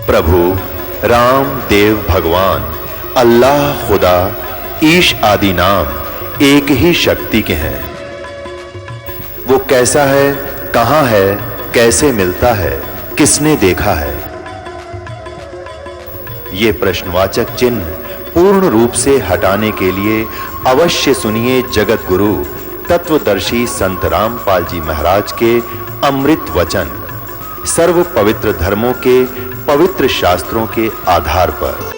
प्रभु राम देव भगवान अल्लाह खुदा ईश आदि नाम एक ही शक्ति के हैं। वो कैसा है, कहां है, कैसे मिलता है, किसने देखा है? ये प्रश्नवाचक चिन्ह पूर्ण रूप से हटाने के लिए अवश्य सुनिए जगत गुरु तत्वदर्शी संत रामपाल जी महाराज के अमृत वचन, सर्व पवित्र धर्मों के पवित्र शास्त्रों के आधार पर।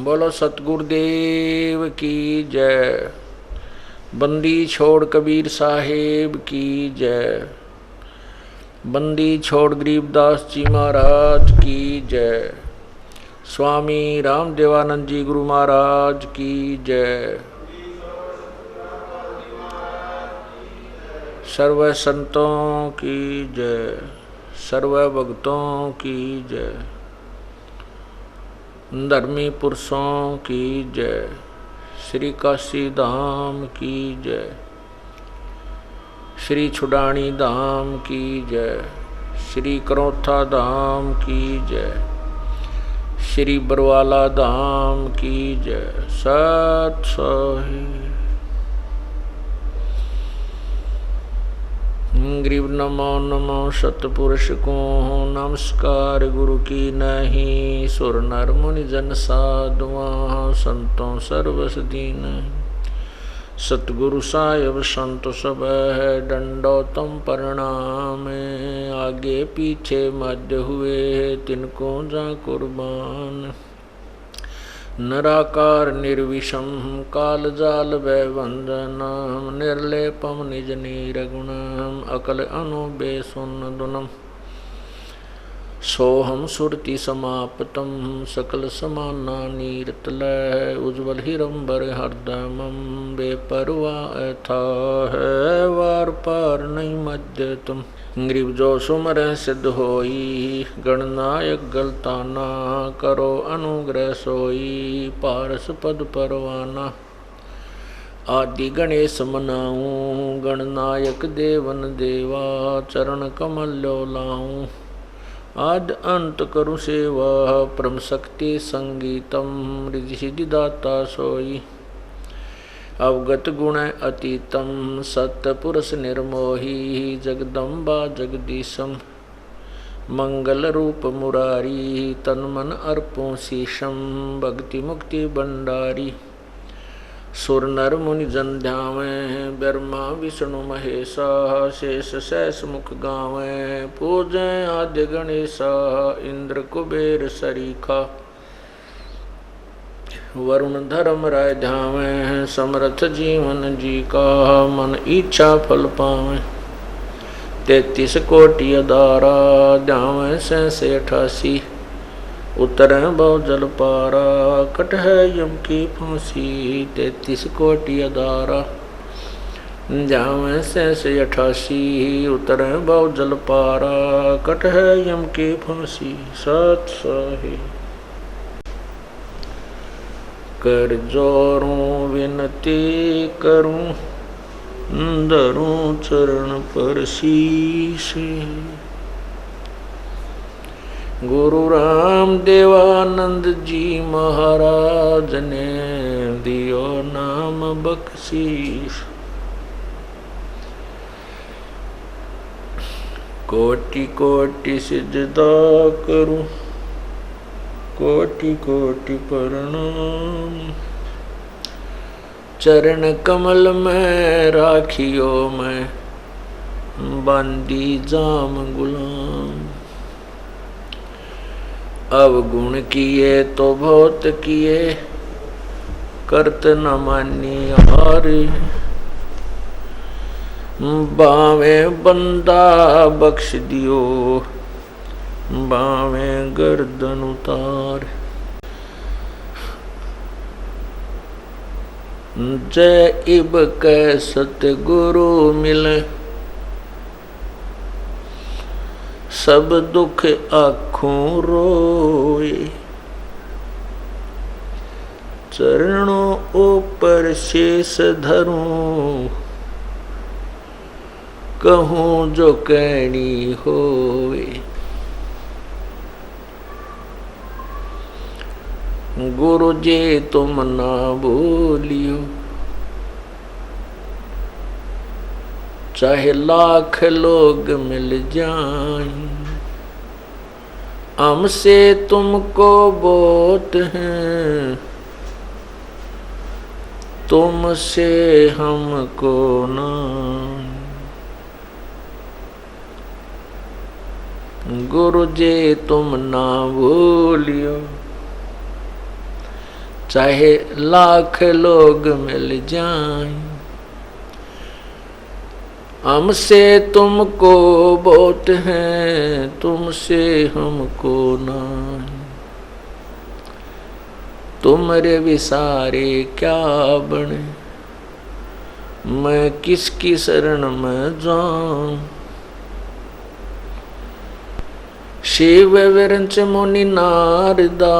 बोलो सतगुरुदेव की जय। बंदी छोड़ कबीर साहेब की जय। बंदी छोड़ गरीबदास जी महाराज की जय। स्वामी रामदेवानंद जी गुरु महाराज की जय। सर्व संतों की जय, सर्व भक्तों की जय, धर्मी पुरुषों की जय, श्री काशी धाम की जय, श्री छुडानी धाम की जय, श्री करोथा धाम की जय, श्री बरवाला धाम की जय। सत सोही ग्रीव नमो नमो सतपुरुष को नमस्कार गुरु की नहीं। सुर नर मुनि जन साधुआ संतों सर्वस दीन। सतगुरु साहिब संत सब है दंडोतम प्रणाम। आगे पीछे मध्य हुए तिनको जा कुर्बान। निराकार निर्विषम काल जाल वंदनम। निर्लेपम निज नीरगुणम अकल अनुबे सुन दुनम। सोहम सुरति समाप्तम सकल समाना नीरतलय। उज्ज्वल हिरंबर हरदमम बेपरवा था है वार पार नहीं मध्य तुम। ग्रीव जो सुमर सिद्ध होई गणनायक गलताना। करो अनुग्रह सोई पारस पद परवाना। आदि गणेश मनाऊं गणनायक देवन देवा। चरण कमल लो लाऊं आद अंत करु सेवा। परम शक्ति संगीतम रिधि सिद्धि दाता सोई। अवगत गुण अतीतम सत्पुरुष निर्मोही। जगदम्बा जगदीशम मंगल रूप मुरारी। तन मन अर्पों शीशम भक्ति मुक्ति भंडारी। सुर नर मुनि जन ध्यावें ब्रह्मा विष्णु महेशा। शेष शेष मुख गावें पूजें आद्य गणेशा। इंद्र कुबेर सरीखा वरुण धर्म राय ध्यावें। समर्थ जीवन जी का मन इच्छा फल पावें। 33 कोटि अदारा ध्यावें 88। उतरें बहु जल पारा कट है यम की फांसी। 33 कोटि अदारा ध्यावें 88। उतरें बहु जल पारा कट है यम की फांसी। सत सही कर जोरूं विनती करूं धरूं चरण पर शीश। गुरु राम देवानंद जी महाराज ने दियो नाम बख्शीश। कोटि कोटि सिजदा करूं कोटि कोटि प्रणाम। चरण कमल में राखियो मैं बांदी जाम गुलाम। अवगुण किए तो बहुत किए करत न मानी हार। बावे बंदा बख्श दियो बावे गर्दन उतार। जय इब कै सतगुरु मिले सब दुख आँखों रोए। चरणों ऊपर शेष धरूं कहूँ जो कहनी होए। गुरु जी तुम ना भूलियो चाहे लाख लोग मिल जाएं। हमसे तुमको बहुत हैं तुमसे हमको ना। गुरु जी तुम ना भूलियो चाहे लाख लोग मिल जाएं। हमसे तुमको बहुत हैं तुमसे हमको नहीं। तुमरे विसारे क्या बने मैं किसकी शरण में जाऊं। शिव विरंच मुनि नारदा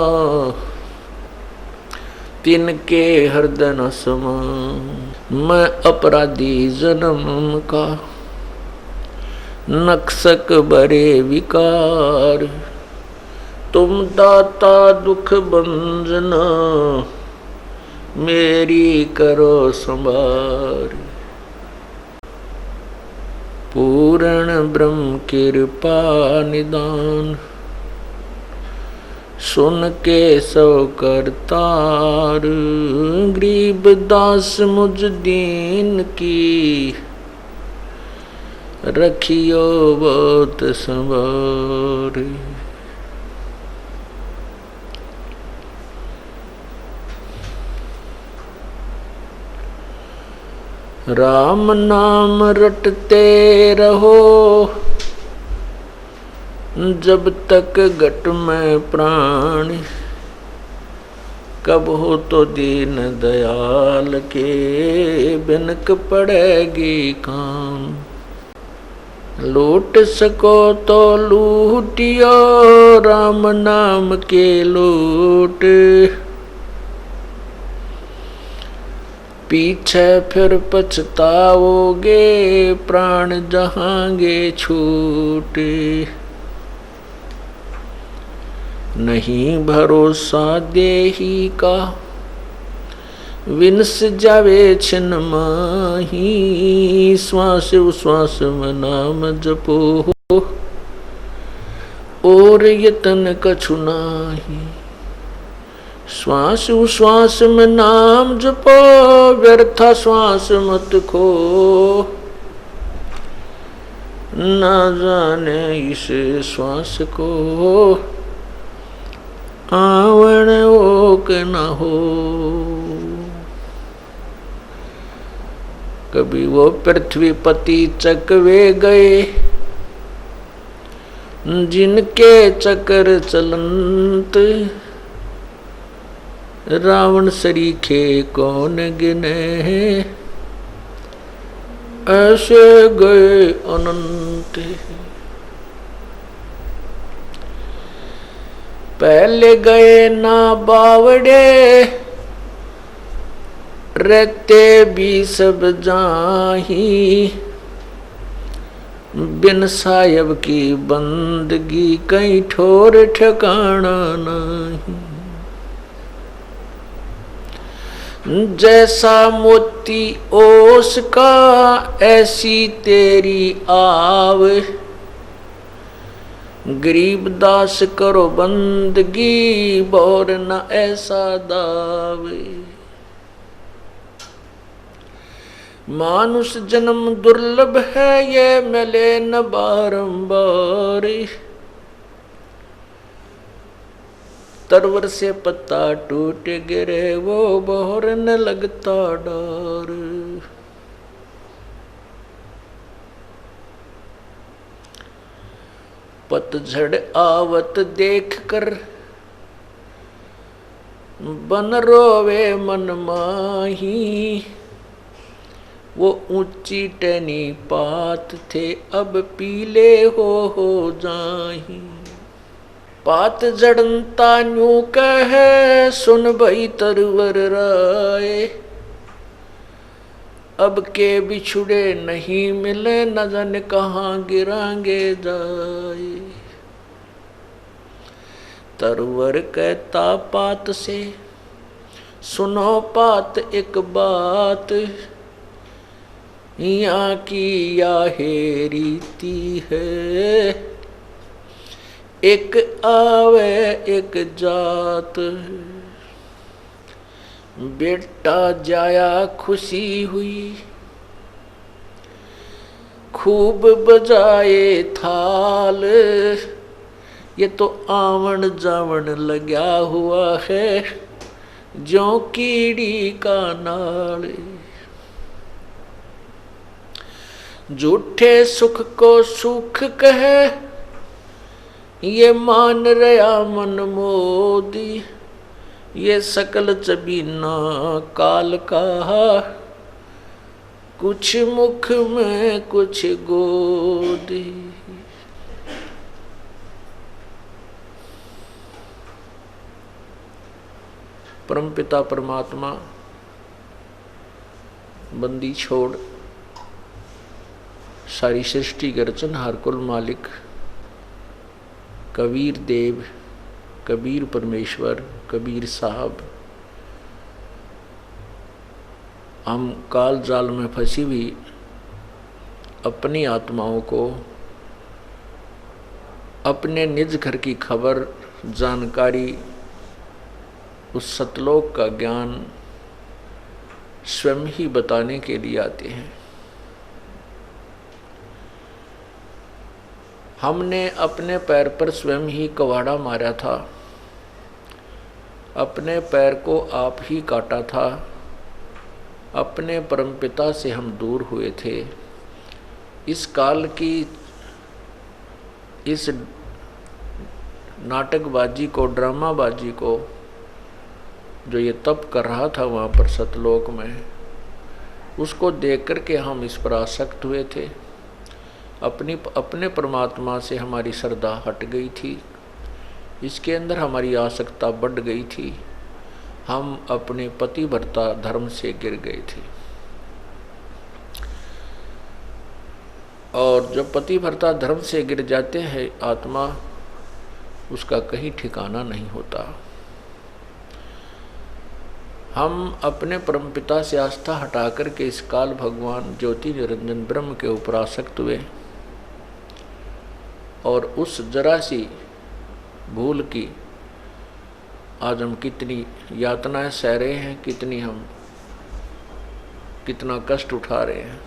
तिनके हृदय न समान। मैं अपराधी जन्म का नक्सक बरे विकार। तुम दाता दुख बंजना मेरी करो संभार। पूर्ण ब्रह्म कृपा निदान सुन के सो करतार। गरीब दास मुझ दीन की रखियो बहुत संभार। राम नाम रटते रहो जब तक घट में प्राण। कब हो तो दीन दयाल के बिनक पड़ेगी काम। लूट सको तो लूटियो राम नाम के लूट। पीछे फिर पछताओगे प्राण जहांगे छूटे। नहीं भरोसा देही का विनस जावे छिन माही। श्वास उश्वास में नाम जपो और यतन कछु नाही। श्वास उश्वास में नाम जपो व्यर्था श्वास मत खो। ना जाने इस श्वास को आवण ओक न हो। कभी वो पृथ्वीपति चकवे गए जिनके चक्र चलंत। रावण सरीखे कौन गिने ऐसे गए अनंत। पहले गए ना बावड़े रहते भी सब जाही। बिन साहिब की बंदगी कहीं ठोर ठिकाना नहीं। जैसा मोती ओस का ऐसी तेरी आव। गरीब दास करो बंदगी बोर न ऐसा दावे। मानुष जन्म दुर्लभ है ये मिले न बारंबार। तरवर से पत्ता टूट गिरे वो बहर न लगता डर। पतझड़ आवत देख कर बन रोवे मन माही। वो ऊंची टहनी पात थे अब पीले हो जाही। पात जड़नता न्यू कहे सुन भई तरवर राय। अब के बिछुड़े नहीं मिले न जाने कहाँ गिरांगे जाए। तरवर कहता पात से सुनो पात एक बात। यहाँ की याहे रीति है एक आवे एक जात। बेटा जाया खुशी हुई खूब बजाए थाल। ये तो आवन जावन लगा हुआ है जो कीड़ी का नाल। झूठे सुख को सुख कहे ये मान रहा मन मोदी। ये सकल चबीना काल का कुछ मुख में कुछ गोदी। परमपिता परमात्मा बंदी छोड़ सारी सृष्टि के रचनहार कुल मालिक कबीर देव कबीर परमेश्वर कबीर साहब हम काल जाल में फंसी हुई अपनी आत्माओं को अपने निज घर की खबर जानकारी उस सतलोक का ज्ञान स्वयं ही बताने के लिए आते हैं। हमने अपने पैर पर स्वयं ही कवाड़ा मारा था। अपने पैर को आप ही काटा था। अपने परमपिता से हम दूर हुए थे। इस काल की इस नाटकबाजी को ड्रामाबाजी को जो ये तप कर रहा था वहाँ पर सतलोक में, उसको देख कर के हम इस पर आसक्त हुए थे। अपने परमात्मा से हमारी श्रद्धा हट गई थी। इसके अंदर हमारी आसक्ता बढ़ गई थी। हम अपने पतिव्रता धर्म से गिर गए थे। और जब पतिव्रता धर्म से गिर जाते हैं आत्मा, उसका कहीं ठिकाना नहीं होता। हम अपने परमपिता से आस्था हटा कर के इस काल भगवान ज्योति निरंजन ब्रह्म के ऊपर आसक्त हुए और उस जरा सी भूल की आज हम कितनी यातनाएं सह रहे हैं, कितना कष्ट उठा रहे हैं।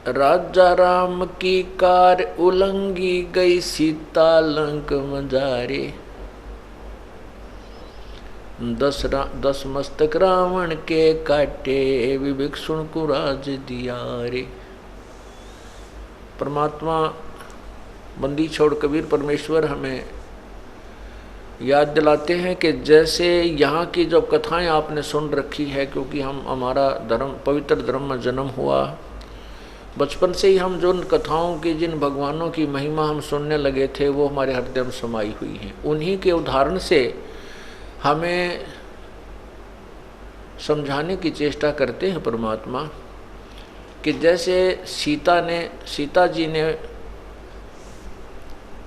राजा राम की कार उलंघी गई सीता लंक मजारे। 10 मस्तक रावण के काटे विभीषण को राज दिया रे। परमात्मा बंदी छोड़ कबीर परमेश्वर हमें याद दिलाते हैं कि जैसे यहाँ की जो कथाएं आपने सुन रखी है, क्योंकि हमारा धर्म पवित्र धर्म में जन्म हुआ, बचपन से ही हम जो कथाओं की जिन भगवानों की महिमा हम सुनने लगे थे वो हमारे हृदय में समाई हुई हैं। उन्हीं के उदाहरण से हमें समझाने की चेष्टा करते हैं परमात्मा कि जैसे सीता जी ने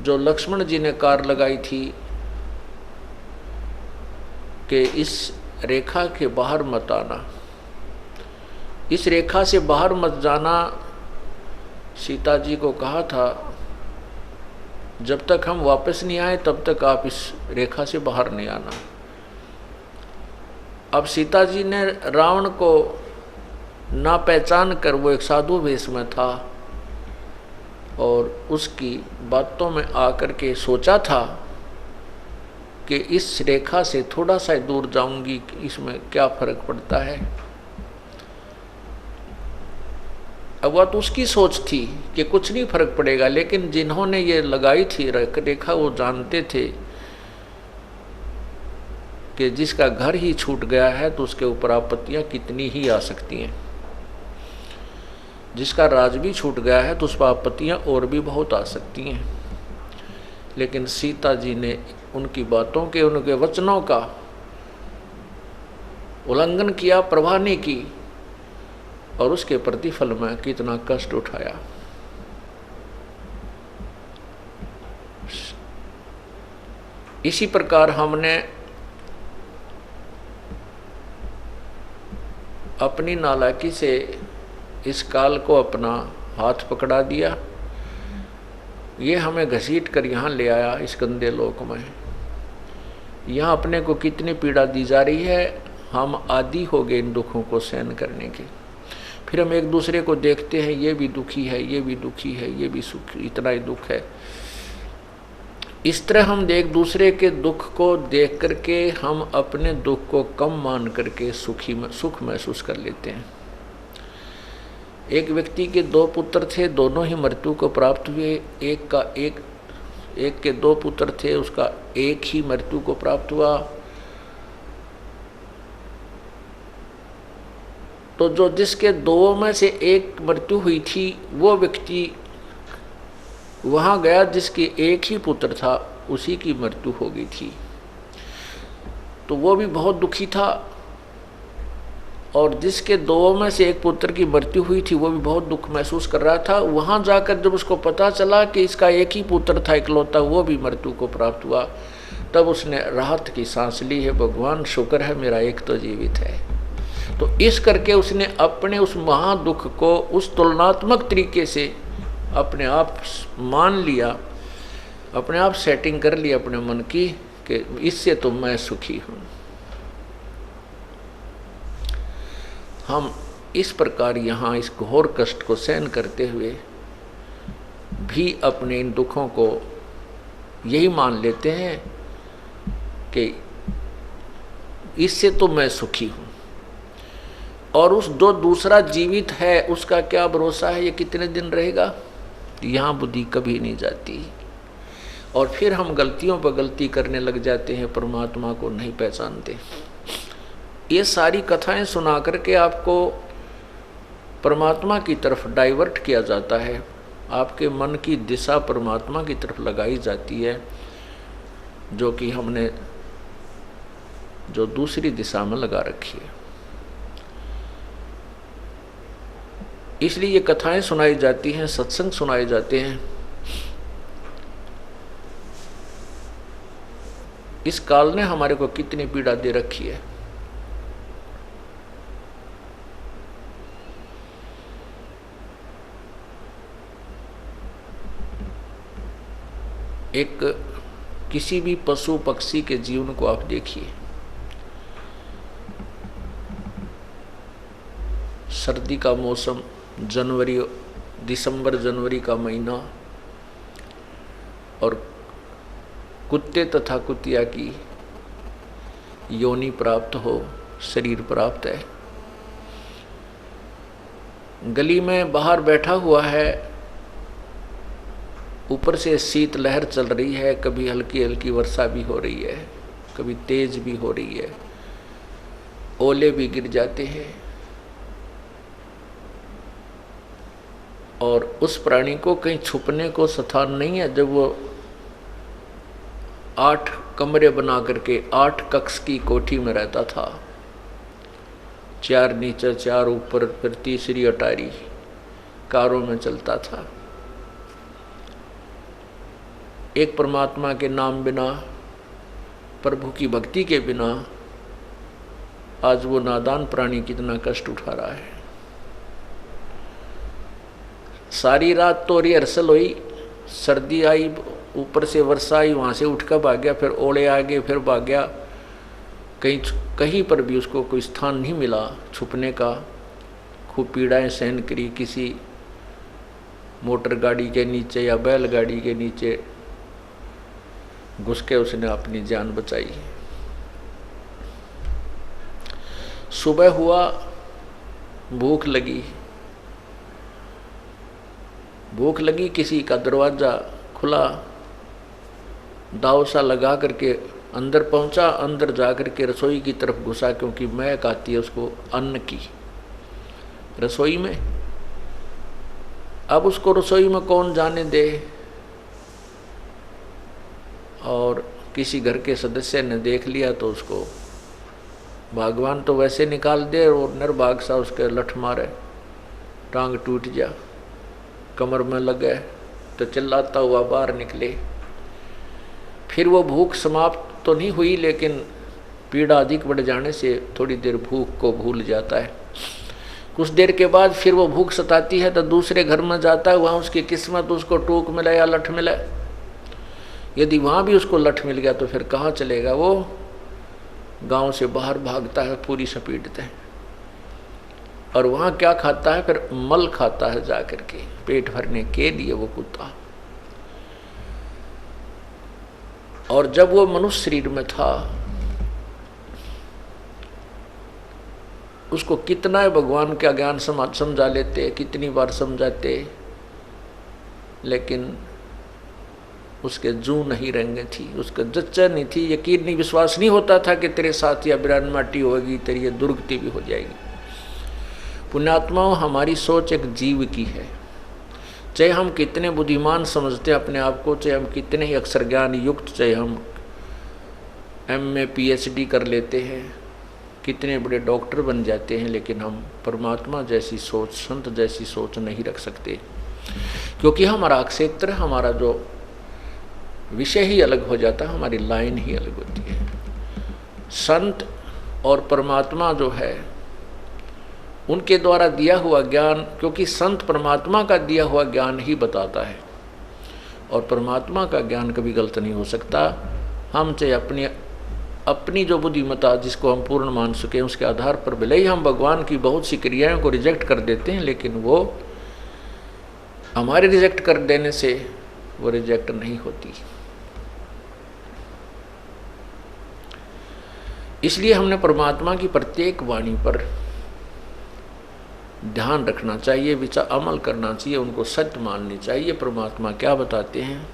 जो लक्ष्मण जी ने कार लगाई थी कि इस रेखा के बाहर मत आना, इस रेखा से बाहर मत जाना, सीता जी को कहा था जब तक हम वापस नहीं आए तब तक आप इस रेखा से बाहर नहीं आना। अब सीता जी ने रावण को ना पहचान कर, वो एक साधु वेश में था और उसकी बातों में आकर के सोचा था कि इस रेखा से थोड़ा सा दूर जाऊंगी, इसमें क्या फर्क पड़ता है। अब वह तो उसकी सोच थी कि कुछ नहीं फर्क पड़ेगा, लेकिन जिन्होंने ये लगाई थी रेखा वो जानते थे कि जिसका घर ही छूट गया है तो उसके ऊपर आपत्तियां कितनी ही आ सकती हैं। जिसका राज भी छूट गया है तो उस पर आपत्तियां और भी बहुत आ सकती हैं। लेकिन सीता जी ने उनकी बातों के, उनके वचनों का उल्लंघन किया, परवाह नहीं की, और उसके प्रतिफल में कितना कष्ट उठाया। इसी प्रकार हमने अपनी नालायकी से इस काल को अपना हाथ पकड़ा दिया, ये हमें घसीट कर यहाँ ले आया इस गंदे लोक में। यहाँ अपने को कितनी पीड़ा दी जा रही है, हम आदी हो गए इन दुखों को सहन करने के। फिर हम एक दूसरे को देखते हैं, ये भी दुखी है, ये भी दुखी है, ये भी सुखी, इतना ही दुख है। इस तरह हम एक दूसरे के दुख को देख करके हम अपने दुख को कम मान करके सुख महसूस कर लेते हैं। एक व्यक्ति के 2 पुत्र थे, दोनों ही मृत्यु को प्राप्त हुए। एक के 2 पुत्र थे, उसका एक ही मृत्यु को प्राप्त हुआ। तो जो जिसके 2 में से एक मृत्यु हुई थी, वो व्यक्ति वहां गया जिसके एक ही पुत्र था, उसी की मृत्यु हो गई थी। तो वो भी बहुत दुखी था, और जिसके 2 में से एक पुत्र की मृत्यु हुई थी वो भी बहुत दुख महसूस कर रहा था। वहां जाकर जब उसको पता चला कि इसका एक ही पुत्र था इकलौता, वो भी मृत्यु को प्राप्त हुआ, तब उसने राहत की सांस ली है, भगवान शुक्र है मेरा एक तो जीवित है। तो इस करके उसने अपने उस महादुख को उस तुलनात्मक तरीके से अपने आप मान लिया, अपने आप सेटिंग कर ली अपने मन की कि इससे तो मैं सुखी हूँ। हम इस प्रकार यहाँ इस घोर कष्ट को सहन करते हुए भी अपने इन दुखों को यही मान लेते हैं कि इससे तो मैं सुखी हूँ, और उस जो दूसरा जीवित है उसका क्या भरोसा है, ये कितने दिन रहेगा। यहाँ बुद्धि कभी नहीं जाती, और फिर हम गलतियों पर गलती करने लग जाते हैं, परमात्मा को नहीं पहचानते। ये सारी कथाएं सुना करके आपको परमात्मा की तरफ डाइवर्ट किया जाता है, आपके मन की दिशा परमात्मा की तरफ लगाई जाती है, जो कि हमने जो दूसरी दिशा में लगा रखी है। इसलिए ये कथाएं सुनाई जाती हैं, सत्संग सुनाए जाते हैं। इस काल ने हमारे को कितनी पीड़ा दे रखी है। एक किसी भी पशु पक्षी के जीवन को आप देखिए, सर्दी का मौसम, दिसंबर जनवरी का महीना, और कुत्ते तथा कुतिया की योनि प्राप्त हो, शरीर प्राप्त है। गली में बाहर बैठा हुआ है, ऊपर से शीत लहर चल रही है, कभी हल्की हल्की वर्षा भी हो रही है, कभी तेज भी हो रही है, ओले भी गिर जाते हैं, और उस प्राणी को कहीं छुपने को स्थान नहीं है। जब वो 8 कमरे बना करके 8 कक्ष की कोठी में रहता था, 4 नीचे 4 ऊपर, फिर तीसरी अटारी कारों में चलता था। एक परमात्मा के नाम बिना, प्रभु की भक्ति के बिना आज वो नादान प्राणी कितना कष्ट उठा रहा है। सारी रात तो रिहर्सल हुई, सर्दी आई, ऊपर से वर्षा आई, वहाँ से उठ कर भाग गया, फिर ओले आ गए, फिर भाग गया। कहीं पर भी उसको कोई स्थान नहीं मिला छुपने का। खूब पीड़ाएं सहन करी, किसी मोटर गाड़ी के नीचे या बैलगाड़ी के नीचे घुस के उसने अपनी जान बचाई। सुबह हुआ, भूख लगी, किसी का दरवाज़ा खुला, दाव सा लगा करके अंदर पहुंचा, अंदर जा करके रसोई की तरफ घुसा, क्योंकि महक आती है उसको अन्न की रसोई में। अब उसको रसोई में कौन जाने दे, और किसी घर के सदस्य ने देख लिया तो उसको भगवान तो वैसे निकाल दे, और निर्भाग सा उसके लठ मारे, टांग टूट जा, कमर में लगे तो चिल्लाता हुआ बाहर निकले। फिर वो भूख समाप्त तो नहीं हुई, लेकिन पीड़ा अधिक बढ़ जाने से थोड़ी देर भूख को भूल जाता है। कुछ देर के बाद फिर वो भूख सताती है तो दूसरे घर में जाता है, वहाँ उसकी किस्मत उसको टूक मिले या लठ मिले। यदि वहाँ भी उसको लठ मिल गया तो फिर कहाँ चलेगा वो, गांव से बाहर भागता है, पूरी सपीटते हैं। और वहाँ क्या खाता है, फिर मल खाता है जाकर के, पेट भरने के लिए वो कुत्ता। और जब वो मनुष्य शरीर में था, उसको कितना भगवान का ज्ञान समझा लेते, कितनी बार समझाते, लेकिन उसके जू नहीं रेंगे थी, उसका जच्चा नहीं थी, यकीन नहीं, विश्वास नहीं होता था कि तेरे साथ या बिरान माटी होगी, तेरी ये दुर्गति भी हो जाएगी। पुण्यात्माओं, हमारी सोच एक जीव की है। चाहे हम कितने बुद्धिमान समझते हैं अपने आप को, चाहे हम कितने ही अक्षर ज्ञान युक्त, चाहे हम MA PhD कर लेते हैं, कितने बड़े डॉक्टर बन जाते हैं, लेकिन हम परमात्मा जैसी सोच, संत जैसी सोच नहीं रख सकते, क्योंकि हमारा क्षेत्र, हमारा जो विषय ही अलग हो जाता है, हमारी लाइन ही अलग होती है। संत और परमात्मा जो है उनके द्वारा दिया हुआ ज्ञान, क्योंकि संत परमात्मा का दिया हुआ ज्ञान ही बताता है, और परमात्मा का ज्ञान कभी गलत नहीं हो सकता। हम चाहे अपनी जो बुद्धिमत्ता, जिसको हम पूर्ण मान सकें, उसके आधार पर भले ही हम भगवान की बहुत सी क्रियाओं को रिजेक्ट कर देते हैं, लेकिन वो हमारे रिजेक्ट कर देने से वो रिजेक्ट नहीं होती। इसलिए हमने परमात्मा की प्रत्येक वाणी पर ध्यान रखना चाहिए, विचार अमल करना चाहिए, उनको सत्य माननी चाहिए। परमात्मा क्या बताते हैं,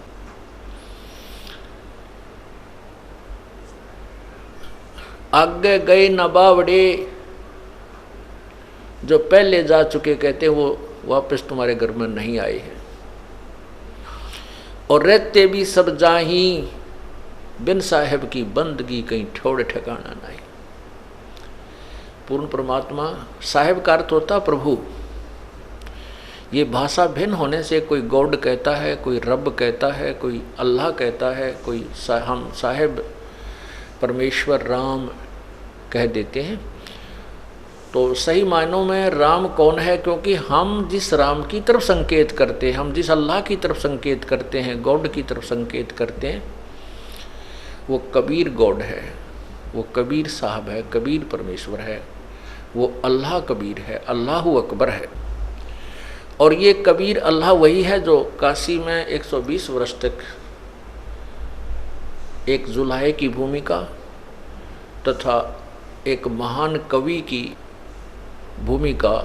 आगे गए न बावड़े, जो पहले जा चुके कहते हैं वो वापस तुम्हारे घर में नहीं आए हैं, और रहते भी सब जाही, बिन साहेब की बंदगी कहीं ठोड़ ठिकाना नहीं। पूर्ण परमात्मा, साहेब का अर्थ होता प्रभु। ये भाषा भिन्न होने से कोई गॉड कहता है, कोई रब कहता है, कोई अल्लाह कहता है, कोई हम साहेब परमेश्वर राम कह देते हैं। तो सही मायनों में राम कौन है, क्योंकि हम जिस राम की तरफ संकेत करते हैं, हम जिस अल्लाह की तरफ संकेत करते हैं, गॉड की तरफ संकेत करते हैं, वो कबीर गॉड है, वो कबीर साहब है, कबीर परमेश्वर है, वो अल्लाह कबीर है, अल्लाह अकबर है। और ये कबीर अल्लाह वही है जो काशी में 120 वर्ष तक एक जुलाहे की भूमिका तथा एक महान कवि की भूमिका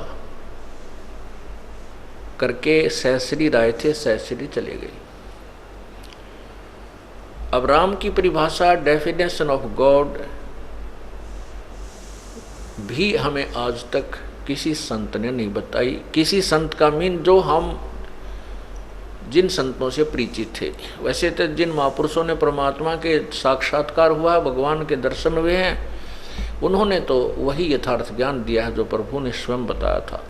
करके सहस्री राय थे, सहस्री चले गए। अब राम की परिभाषा, डेफिनेशन ऑफ गॉड भी हमें आज तक किसी संत ने नहीं बताई। किसी संत का मीन जो हम जिन संतों से परिचित थे। वैसे तो जिन महापुरुषों ने परमात्मा के साक्षात्कार हुआ, भगवान के दर्शन हुए हैं, उन्होंने तो वही यथार्थ ज्ञान दिया है जो प्रभु ने स्वयं बताया था।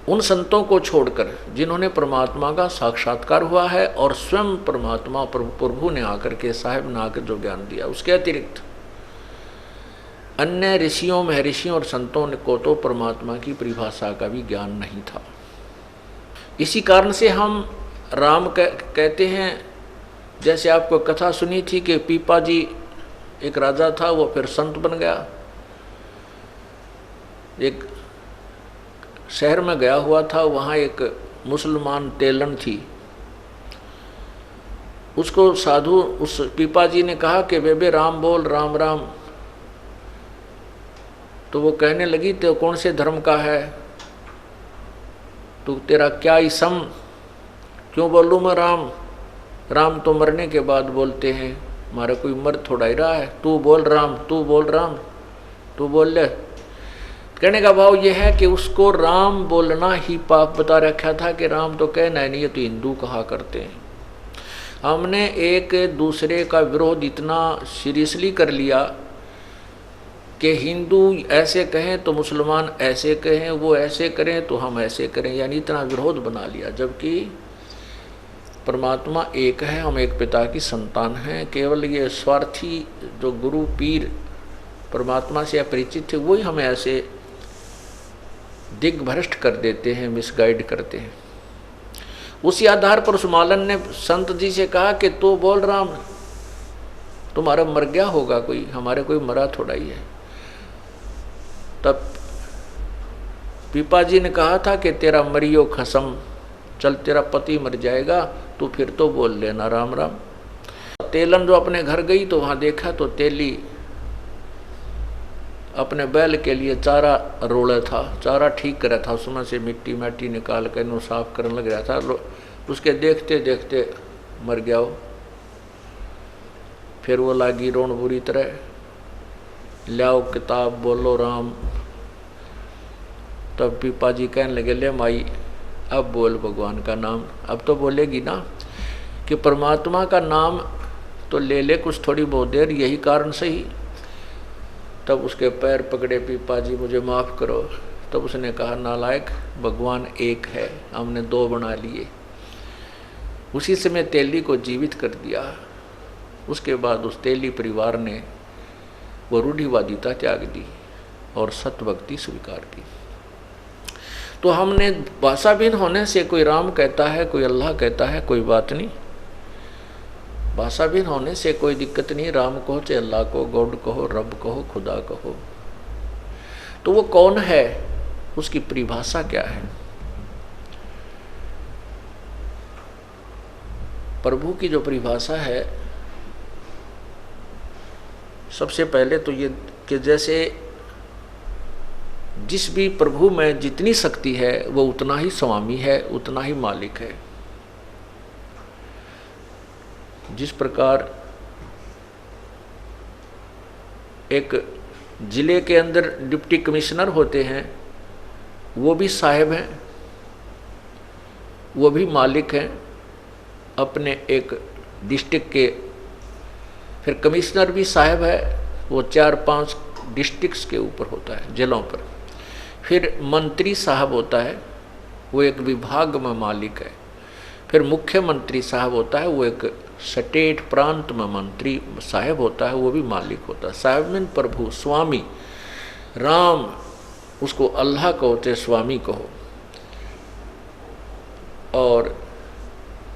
उन संतों को छोड़कर जिन्होंने परमात्मा का साक्षात्कार हुआ है और स्वयं परमात्मा प्रभु ने आकर के, साहेब ने आकर जो ज्ञान दिया, उसके अतिरिक्त अन्य ऋषियों, महर्षियों और संतों को तो परमात्मा की परिभाषा का भी ज्ञान नहीं था। इसी कारण से हम राम कहते हैं, जैसे आपको कथा सुनी थी कि पीपा जी एक राजा था, वो फिर संत बन गया। एक शहर में गया हुआ था, वहाँ एक मुसलमान तेलन थी। उसको साधु उस पीपा जी ने कहा कि बेबे राम बोल, राम राम। तो वो कहने लगी, तो कौन से धर्म का है तू, तेरा क्या इसम, क्यों बोलूँ मैं राम? राम तो मरने के बाद बोलते हैं, हमारा कोई मर थोड़ा ही रहा है। तू बोल राम, तू बोल राम, तू बोल ले। कहने का भाव यह है कि उसको राम बोलना ही पाप बता रखा था कि राम तो कहना है नहीं, ये तो हिंदू कहा करते हैं। हमने एक दूसरे का विरोध इतना सीरियसली कर लिया कि हिंदू ऐसे कहें तो मुसलमान ऐसे कहें, वो ऐसे करें तो हम ऐसे करें, यानी इतना विरोध बना लिया। जबकि परमात्मा एक है, हम एक पिता की संतान हैं। केवल ये स्वार्थी जो गुरु पीर परमात्मा से अपरिचित थे, वही हमें ऐसे दिग्भ्रष्ट कर देते हैं, मिसगाइड करते हैं। उसी आधार पर उस मालन ने संत जी से कहा कि तो बोल राम, तुम्हारा मर गया होगा कोई, हमारे कोई मरा थोड़ा ही है। तब पीपा जी ने कहा था कि तेरा मरियो खसम, चल तेरा पति मर जाएगा, तू फिर तो बोल लेना राम राम। तेलन जो अपने घर गई तो वहाँ देखा तो तेली अपने बैल के लिए चारा रोड़ा था, चारा ठीक कर रहा था, उसमें से मिट्टी माटी निकाल कर इन्हों साफ करने लग रहा था। उसके देखते देखते मर गया वो। फिर वो लागी रोण बुरी तरह, लाओ किताब बोलो राम। तब पीपा जी कहने लगे, ले माई अब बोल भगवान का नाम। अब तो बोलेगी ना कि परमात्मा का नाम तो ले ले कुछ थोड़ी बहुत देर, यही कारण सही। तब उसके पैर पकड़े, पीपा जी मुझे माफ़ करो। तब उसने कहा, नालायक, भगवान एक है, हमने दो बना लिए। उसी समय तेली को जीवित कर दिया। उसके बाद उस तेली परिवार ने वो रूढ़िवादिता त्याग दी और सत्भक्ति स्वीकार की। तो हमने भाषाभिन्न होने से, कोई राम कहता है, कोई अल्लाह कहता है, कोई बात नहीं। भाषाभिन्न होने से कोई दिक्कत नहीं, राम कहो चाहे अल्लाह को, गॉड कहो, रब कहो, खुदा कहो। तो वो कौन है, उसकी परिभाषा क्या है? प्रभु की जो परिभाषा है, सबसे पहले तो ये कि जैसे जिस भी प्रभु में जितनी शक्ति है वो उतना ही स्वामी है, उतना ही मालिक है। जिस प्रकार एक जिले के अंदर डिप्टी कमिश्नर होते हैं, वो भी साहब हैं, वो भी मालिक हैं अपने एक डिस्ट्रिक्ट के। फिर कमिश्नर भी साहब है, वो 4-5 डिस्ट्रिक्ट्स के ऊपर होता है, जिलों पर। फिर मंत्री साहब होता है, वो एक विभाग में मालिक है। फिर मुख्यमंत्री साहब होता है, वो एक स्टेट प्रांत में मंत्री साहब होता है, वो भी मालिक होता है। साहब मीन प्रभु, स्वामी। राम उसको अल्लाह कहो चाहे स्वामी कहो। और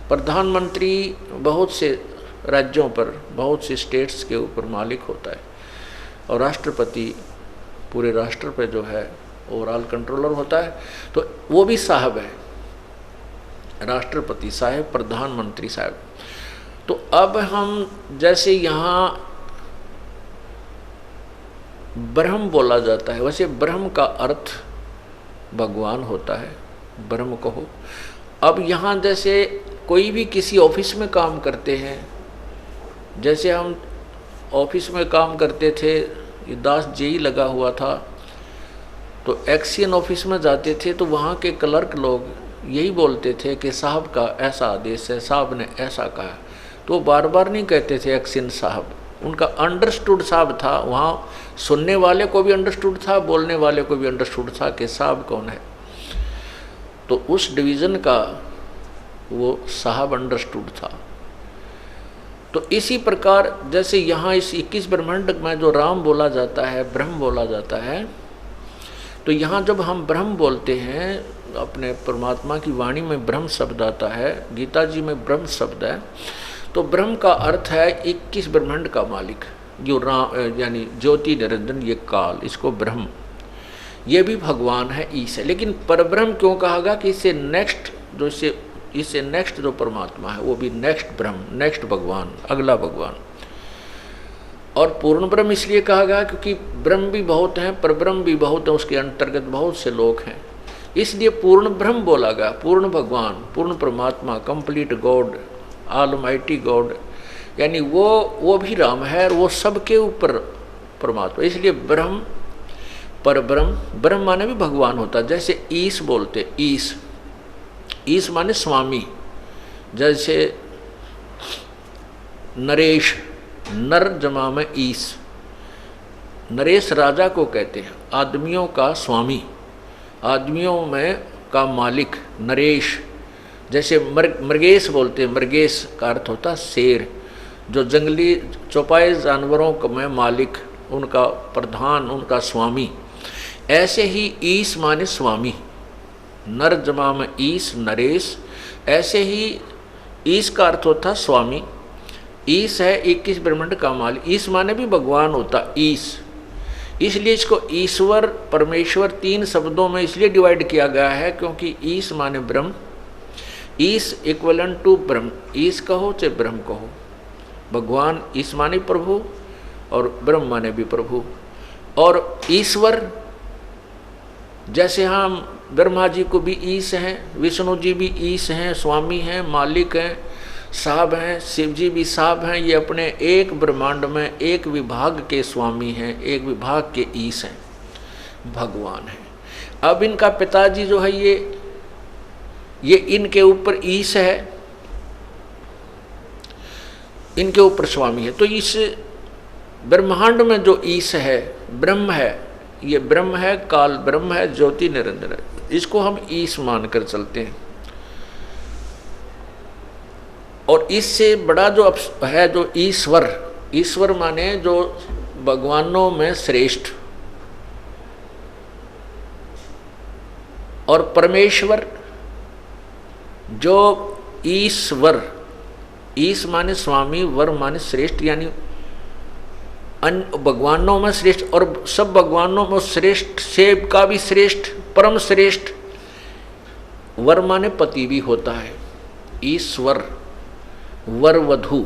प्रधानमंत्री बहुत से राज्यों पर, बहुत से स्टेट्स के ऊपर मालिक होता है। और राष्ट्रपति पूरे राष्ट्र पे जो है ओवरऑल कंट्रोलर होता है, तो वो भी साहब है। राष्ट्रपति साहब, प्रधानमंत्री साहब। तो अब हम जैसे यहाँ ब्रह्म बोला जाता है, वैसे ब्रह्म का अर्थ भगवान होता है, ब्रह्म कहो। अब यहाँ जैसे कोई भी किसी ऑफिस में काम करते हैं, जैसे हम ऑफिस में काम करते थे, ये दास जेई लगा हुआ था, तो एक्सियन ऑफिस में जाते थे तो वहाँ के क्लर्क लोग यही बोलते थे कि साहब का ऐसा आदेश है, साहब ने ऐसा कहा। तो बार बार नहीं कहते थे एक्सियन साहब, उनका अंडरस्टूड साहब था। वहाँ सुनने वाले को भी अंडरस्टूड था, बोलने वाले को भी अंडरस्टूड था कि साहब कौन है। तो उस डिवीज़न का वो साहब अंडरस्टूड था। तो इसी प्रकार जैसे यहाँ इस 21 ब्रह्मांड में जो राम बोला जाता है, ब्रह्म बोला जाता है, तो यहाँ जब हम ब्रह्म बोलते हैं, अपने परमात्मा की वाणी में ब्रह्म शब्द आता है, गीता जी में ब्रह्म शब्द है, तो ब्रह्म का अर्थ है 21 ब्रह्मांड का मालिक, जो राम यानी ज्योति निरंजन, ये काल, इसको ब्रह्म, ये भी भगवान है, ईश है। लेकिन परब्रह्म क्यों कहा गया कि इससे नेक्स्ट जो इससे नेक्स्ट जो परमात्मा है वो भी नेक्स्ट ब्रह्म, नेक्स्ट भगवान, अगला भगवान। और पूर्ण ब्रह्म इसलिए कहा गया क्योंकि ब्रह्म भी बहुत हैं, परब्रह्म भी बहुत है, उसके अंतर्गत बहुत से लोग हैं, इसलिए पूर्ण ब्रह्म बोला गया, पूर्ण भगवान, पूर्ण परमात्मा, कंप्लीट गॉड, ऑलमाइटी गॉड, यानी वो भी राम है और वो सबके ऊपर परमात्मा, इसलिए ब्रह्म, परब्रह्म, ब्रह्म माने भी भगवान होता है। जैसे ईश बोलते, ईश, ईश माने स्वामी, जैसे नरेश, नर जमा में ईश, नरेश राजा को कहते हैं, आदमियों का स्वामी, आदमियों में का मालिक, नरेश। जैसे मृगेश बोलते हैं, मृगेश का अर्थ होता है शेर, जो जंगली चौपाई जानवरों में मालिक, उनका प्रधान, उनका स्वामी। ऐसे ही ईश माने स्वामी, नर जमा में ईश, नरेश। ऐसे ही ईश का अर्थ होता है स्वामी, ईश है 21 ब्रह्मांड का मालिक, ईश माने भी भगवान होता, ईश। इसलिए इसको ईश्वर, परमेश्वर 3 शब्दों में इसलिए डिवाइड किया गया है क्योंकि ईश माने ब्रह्म, ईश इक्वलेंट टू ब्रह्म, ईश कहो चाहे ब्रह्म कहो, भगवान ईश माने प्रभु और ब्रह्म माने भी प्रभु। और ईश्वर, जैसे हम ब्रह्मा जी को भी ईश हैं, विष्णु जी भी ईश हैं, स्वामी हैं, मालिक हैं, साहब हैं, शिव जी भी साहब हैं, ये अपने एक ब्रह्मांड में एक विभाग के स्वामी हैं, एक विभाग के ईश हैं, भगवान हैं। अब इनका पिताजी जो है ये इनके ऊपर ईश है, इनके ऊपर स्वामी है। तो इस ब्रह्मांड में जो ईश है, ब्रह्म है, ये ब्रह्म है, काल ब्रह्म है, ज्योति निरंजन है, इसको हम ईश मानकर चलते हैं। और इससे बड़ा जो है जो ईश्वर, ईश्वर माने जो भगवानों में श्रेष्ठ, और परमेश्वर जो ईश्वर, ईश माने स्वामी, वर माने श्रेष्ठ, यानी भगवानों में श्रेष्ठ, और सब भगवानों में श्रेष्ठ से का भी श्रेष्ठ, परम श्रेष्ठ। वर माने पति भी होता है, ईश्वर, वर वधु।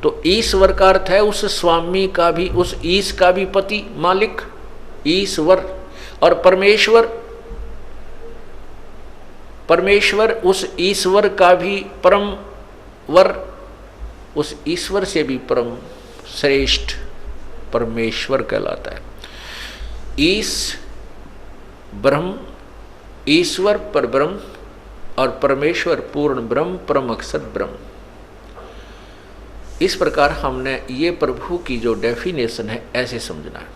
तो ईश्वर का अर्थ है उस स्वामी का भी, उस ईश का भी पति, मालिक, ईश्वर। और परमेश्वर, परमेश्वर उस ईश्वर का भी परम वर, उस ईश्वर से भी परम श्रेष्ठ परमेश्वर कहलाता है। ईश ब्रह्म, ईश्वर परब्रह्म, और परमेश्वर पूर्ण ब्रह्म, परम अक्षर ब्रह्म। इस प्रकार हमने ये प्रभु की जो डेफिनेशन है ऐसे समझना है।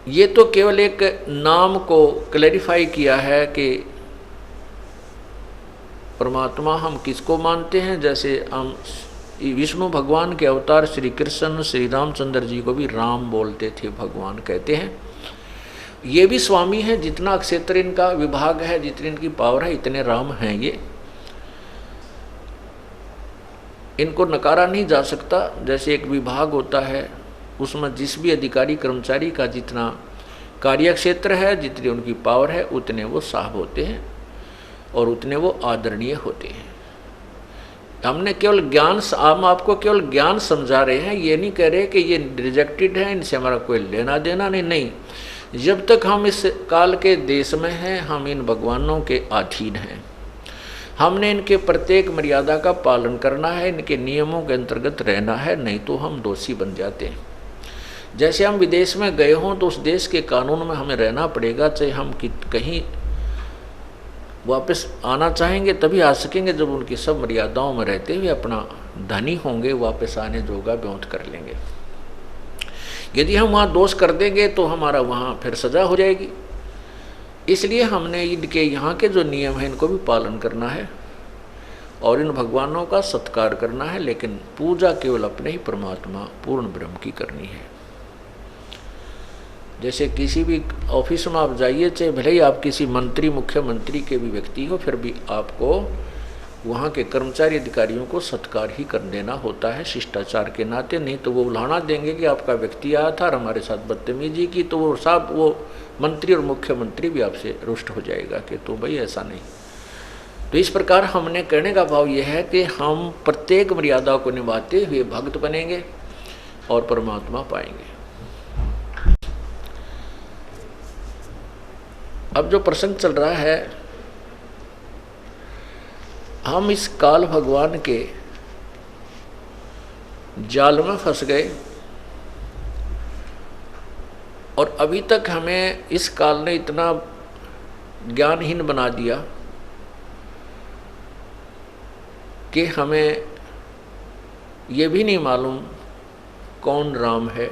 ये तो केवल एक नाम को क्लैरिफाई किया है कि परमात्मा हम किसको मानते हैं। जैसे हम विष्णु भगवान के अवतार श्री कृष्ण, श्री रामचंद्र जी को भी राम बोलते थे, भगवान कहते हैं। ये भी स्वामी है, जितना क्षेत्र इनका विभाग है, जितनी इनकी पावर है, इतने राम हैं ये, इनको नकारा नहीं जा सकता। जैसे एक विभाग होता है, उसमें जिस भी अधिकारी कर्मचारी का जितना कार्य क्षेत्र है, जितनी उनकी पावर है, उतने वो साहब होते हैं और उतने वो आदरणीय होते हैं। हमने केवल ज्ञान, हम आपको केवल ज्ञान समझा रहे हैं, ये नहीं कह रहे कि ये रिजेक्टेड है, इनसे हमारा कोई लेना देना नहीं। जब तक हम इस काल के देश में हैं, हम इन भगवानों के अधीन हैं। हमने इनके प्रत्येक मर्यादा का पालन करना है, इनके नियमों के अंतर्गत रहना है, नहीं तो हम दोषी बन जाते हैं। जैसे हम विदेश में गए हों तो उस देश के कानून में हमें रहना पड़ेगा, चाहे हम कहीं वापस आना चाहेंगे तभी आ सकेंगे जब उनकी सब मर्यादाओं में रहते हुए अपना धनी होंगे, वापस आने जोगा ब्योंत कर लेंगे। यदि हम वहाँ दोष कर देंगे तो हमारा वहाँ फिर सजा हो जाएगी। इसलिए हमने इनके यहाँ के जो नियम हैं इनको भी पालन करना है और इन भगवानों का सत्कार करना है, लेकिन पूजा केवल अपने ही परमात्मा पूर्ण ब्रह्म की करनी है। जैसे किसी भी ऑफिस में आप जाइए, चाहे भले ही आप किसी मंत्री मुख्यमंत्री के भी व्यक्ति हो, फिर भी आपको वहाँ के कर्मचारी अधिकारियों को सत्कार ही कर देना होता है शिष्टाचार के नाते, नहीं तो वो उल्हाना देंगे कि आपका व्यक्ति आया था और हमारे साथ बदतमीजी की, तो वो साहब वो मंत्री और मुख्यमंत्री भी आपसे रुष्ट हो जाएगा कि तो भाई ऐसा नहीं। तो इस प्रकार हमने कहने का भाव यह है कि हम प्रत्येक मर्यादा को निभाते हुए भक्त बनेंगे और परमात्मा पाएंगे। अब जो प्रसंग चल रहा है, हम इस काल भगवान के जाल में फंस गए और अभी तक हमें इस काल ने इतना ज्ञानहीन बना दिया कि हमें ये भी नहीं मालूम कौन राम है,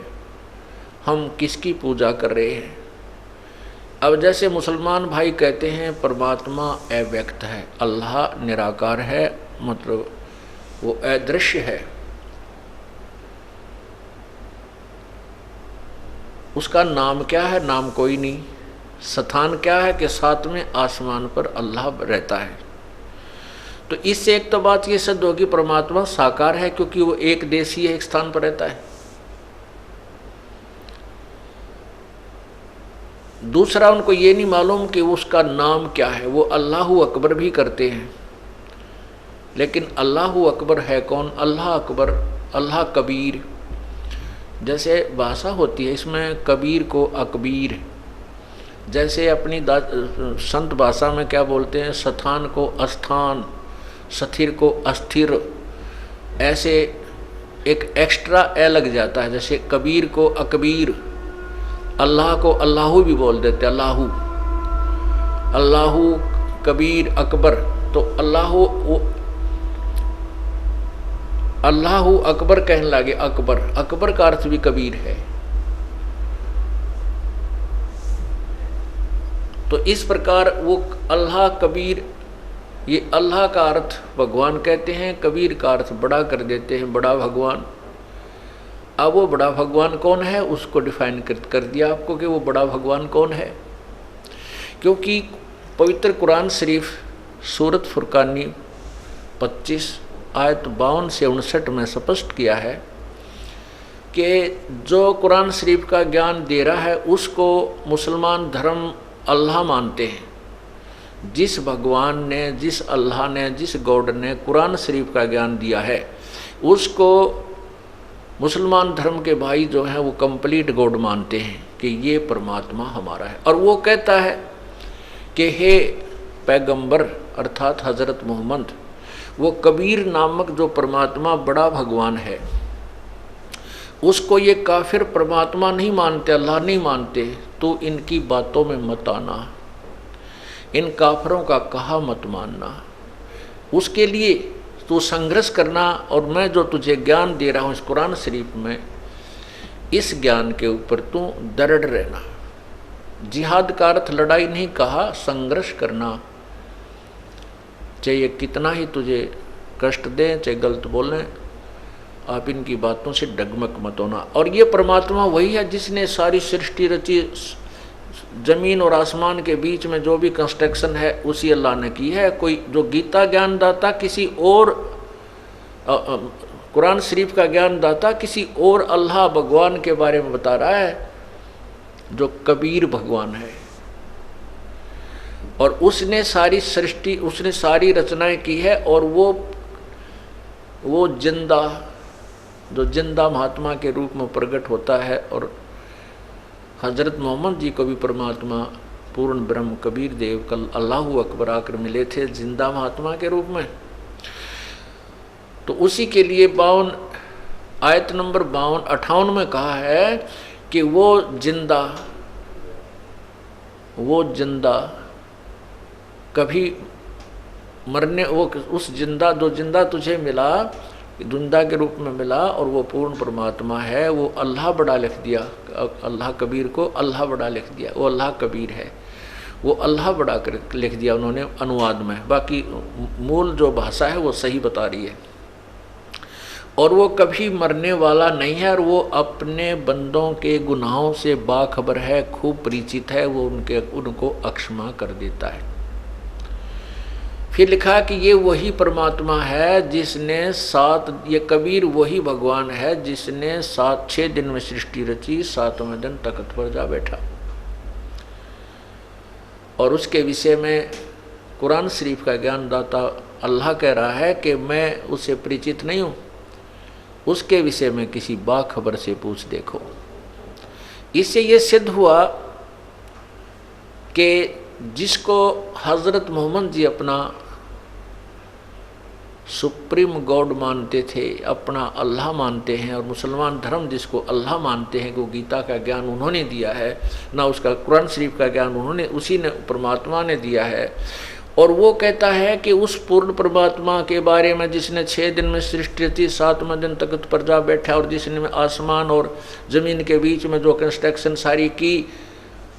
हम किसकी पूजा कर रहे हैं। अब जैसे मुसलमान भाई कहते हैं परमात्मा अव्यक्त है, अल्लाह निराकार है, मतलब वो अदृश्य है, उसका नाम क्या है? नाम कोई नहीं। स्थान क्या है? कि सातवें आसमान पर अल्लाह रहता है। तो इससे एक तो बात ये सिद्ध होगी परमात्मा साकार है, क्योंकि वो एक देशीय एक स्थान पर रहता है। दूसरा, उनको ये नहीं मालूम कि उसका नाम क्या है। वो अल्लाहु अकबर भी करते हैं, लेकिन अल्लाहु अकबर है कौन? अल्लाह अकबर, अल्लाह कबीर। जैसे भाषा होती है, इसमें कबीर को अकबीर, जैसे अपनी संत भाषा में क्या बोलते हैं? स्थान को अस्थान, स्थिर को अस्थिर, ऐसे एक एक्स्ट्रा ए लग जाता है। जैसे कबीर को अकबीर, अल्लाह को अल्लाहू भी बोल देते, अल्लाहू, अल्लाहू कबीर अकबर। तो अल्लाहू अकबर कहने लगे, अकबर, अकबर का अर्थ भी कबीर है। तो इस प्रकार वो अल्लाह कबीर, ये अल्लाह का अर्थ भगवान कहते हैं, कबीर का अर्थ बड़ा कर देते हैं, बड़ा भगवान। अब वो बड़ा भगवान कौन है उसको डिफाइन कर दिया आपको कि वो बड़ा भगवान कौन है। क्योंकि पवित्र कुरान शरीफ सूरत फुरकानी 25 आयत 52 से 59 में स्पष्ट किया है कि जो कुरान शरीफ का ज्ञान दे रहा है उसको मुसलमान धर्म अल्लाह मानते हैं। जिस भगवान ने, जिस अल्लाह ने, जिस गॉड ने कुरान शरीफ का ज्ञान दिया है उसको मुसलमान धर्म के भाई जो हैं वो कंप्लीट गॉड मानते हैं कि ये परमात्मा हमारा है। और वो कहता है कि हे पैगंबर अर्थात हज़रत मोहम्मद, वो कबीर नामक जो परमात्मा बड़ा भगवान है उसको ये काफिर परमात्मा नहीं मानते, अल्लाह नहीं मानते, तो इनकी बातों में मत आना, इन काफिरों का कहा मत मानना। उसके लिए तू संघर्ष करना और मैं जो तुझे ज्ञान दे रहा हूँ इस कुरान शरीफ में, इस ज्ञान के ऊपर तू दृढ़ रहना। जिहाद का अर्थ लड़ाई नहीं कहा, संघर्ष करना। चाहे कितना ही तुझे कष्ट दें, चाहे गलत बोलें, आप इनकी बातों से डगमग मत होना। और ये परमात्मा वही है जिसने सारी सृष्टि रची, जमीन और आसमान के बीच में जो भी कंस्ट्रक्शन है उसी अल्लाह ने की है। कोई जो गीता ज्ञान दाता किसी और, कुरान शरीफ का ज्ञान दाता किसी और अल्लाह भगवान के बारे में बता रहा है जो कबीर भगवान है। और उसने सारी सृष्टि, उसने सारी रचनाएं की है। और वो जिंदा, जो जिंदा महात्मा के रूप में प्रकट होता है। और हज़रत मोहम्मद जी को भी परमात्मा पूर्ण ब्रह्म कबीर देव कल अल्लाहु अकबर आकर मिले थे जिंदा महात्मा के रूप में। तो उसी के लिए 52 आयत नंबर 58 में कहा है कि वो जिंदा कभी मरने, वो उस जिंदा, जो जिंदा तुझे मिला, जिंदा के रूप में मिला और वो पूर्ण परमात्मा है, वो अल्लाह बड़ा लिख दिया। अल्लाह कबीर को अल्लाह बड़ा लिख दिया, वो अल्लाह कबीर है, वो अल्लाह बड़ा कर लिख दिया उन्होंने अनुवाद में। बाकी मूल जो भाषा है वो सही बता रही है। और वो कभी मरने वाला नहीं है, और वो अपने बंदों के गुनाहों से बाखबर है, खूब परिचित है, वो उनको अक्षमा कर देता है। फिर लिखा कि ये वही परमात्मा है जिसने ये कबीर वही भगवान है जिसने 6 दिन में सृष्टि रची, 7वें दिन तख्त पर जा बैठा। और उसके विषय में कुरान शरीफ का ज्ञानदाता अल्लाह कह रहा है कि मैं उससे परिचित नहीं हूँ, उसके विषय में किसी बाखबर से पूछ देखो। इससे ये सिद्ध हुआ कि जिसको हज़रत मोहम्मद जी अपना सुप्रीम गॉड मानते थे, अपना अल्लाह मानते हैं, और मुसलमान धर्म जिसको अल्लाह मानते हैं, वो गीता का ज्ञान उन्होंने दिया है, ना उसका कुरान शरीफ का ज्ञान उसी ने परमात्मा ने दिया है। और वो कहता है कि उस पूर्ण परमात्मा के बारे में जिसने 6 दिन में सृष्टि थी, 7वें दिन तख्त पर जा बैठा, और जिसने आसमान और ज़मीन के बीच में जो कंस्ट्रक्शन सारी की,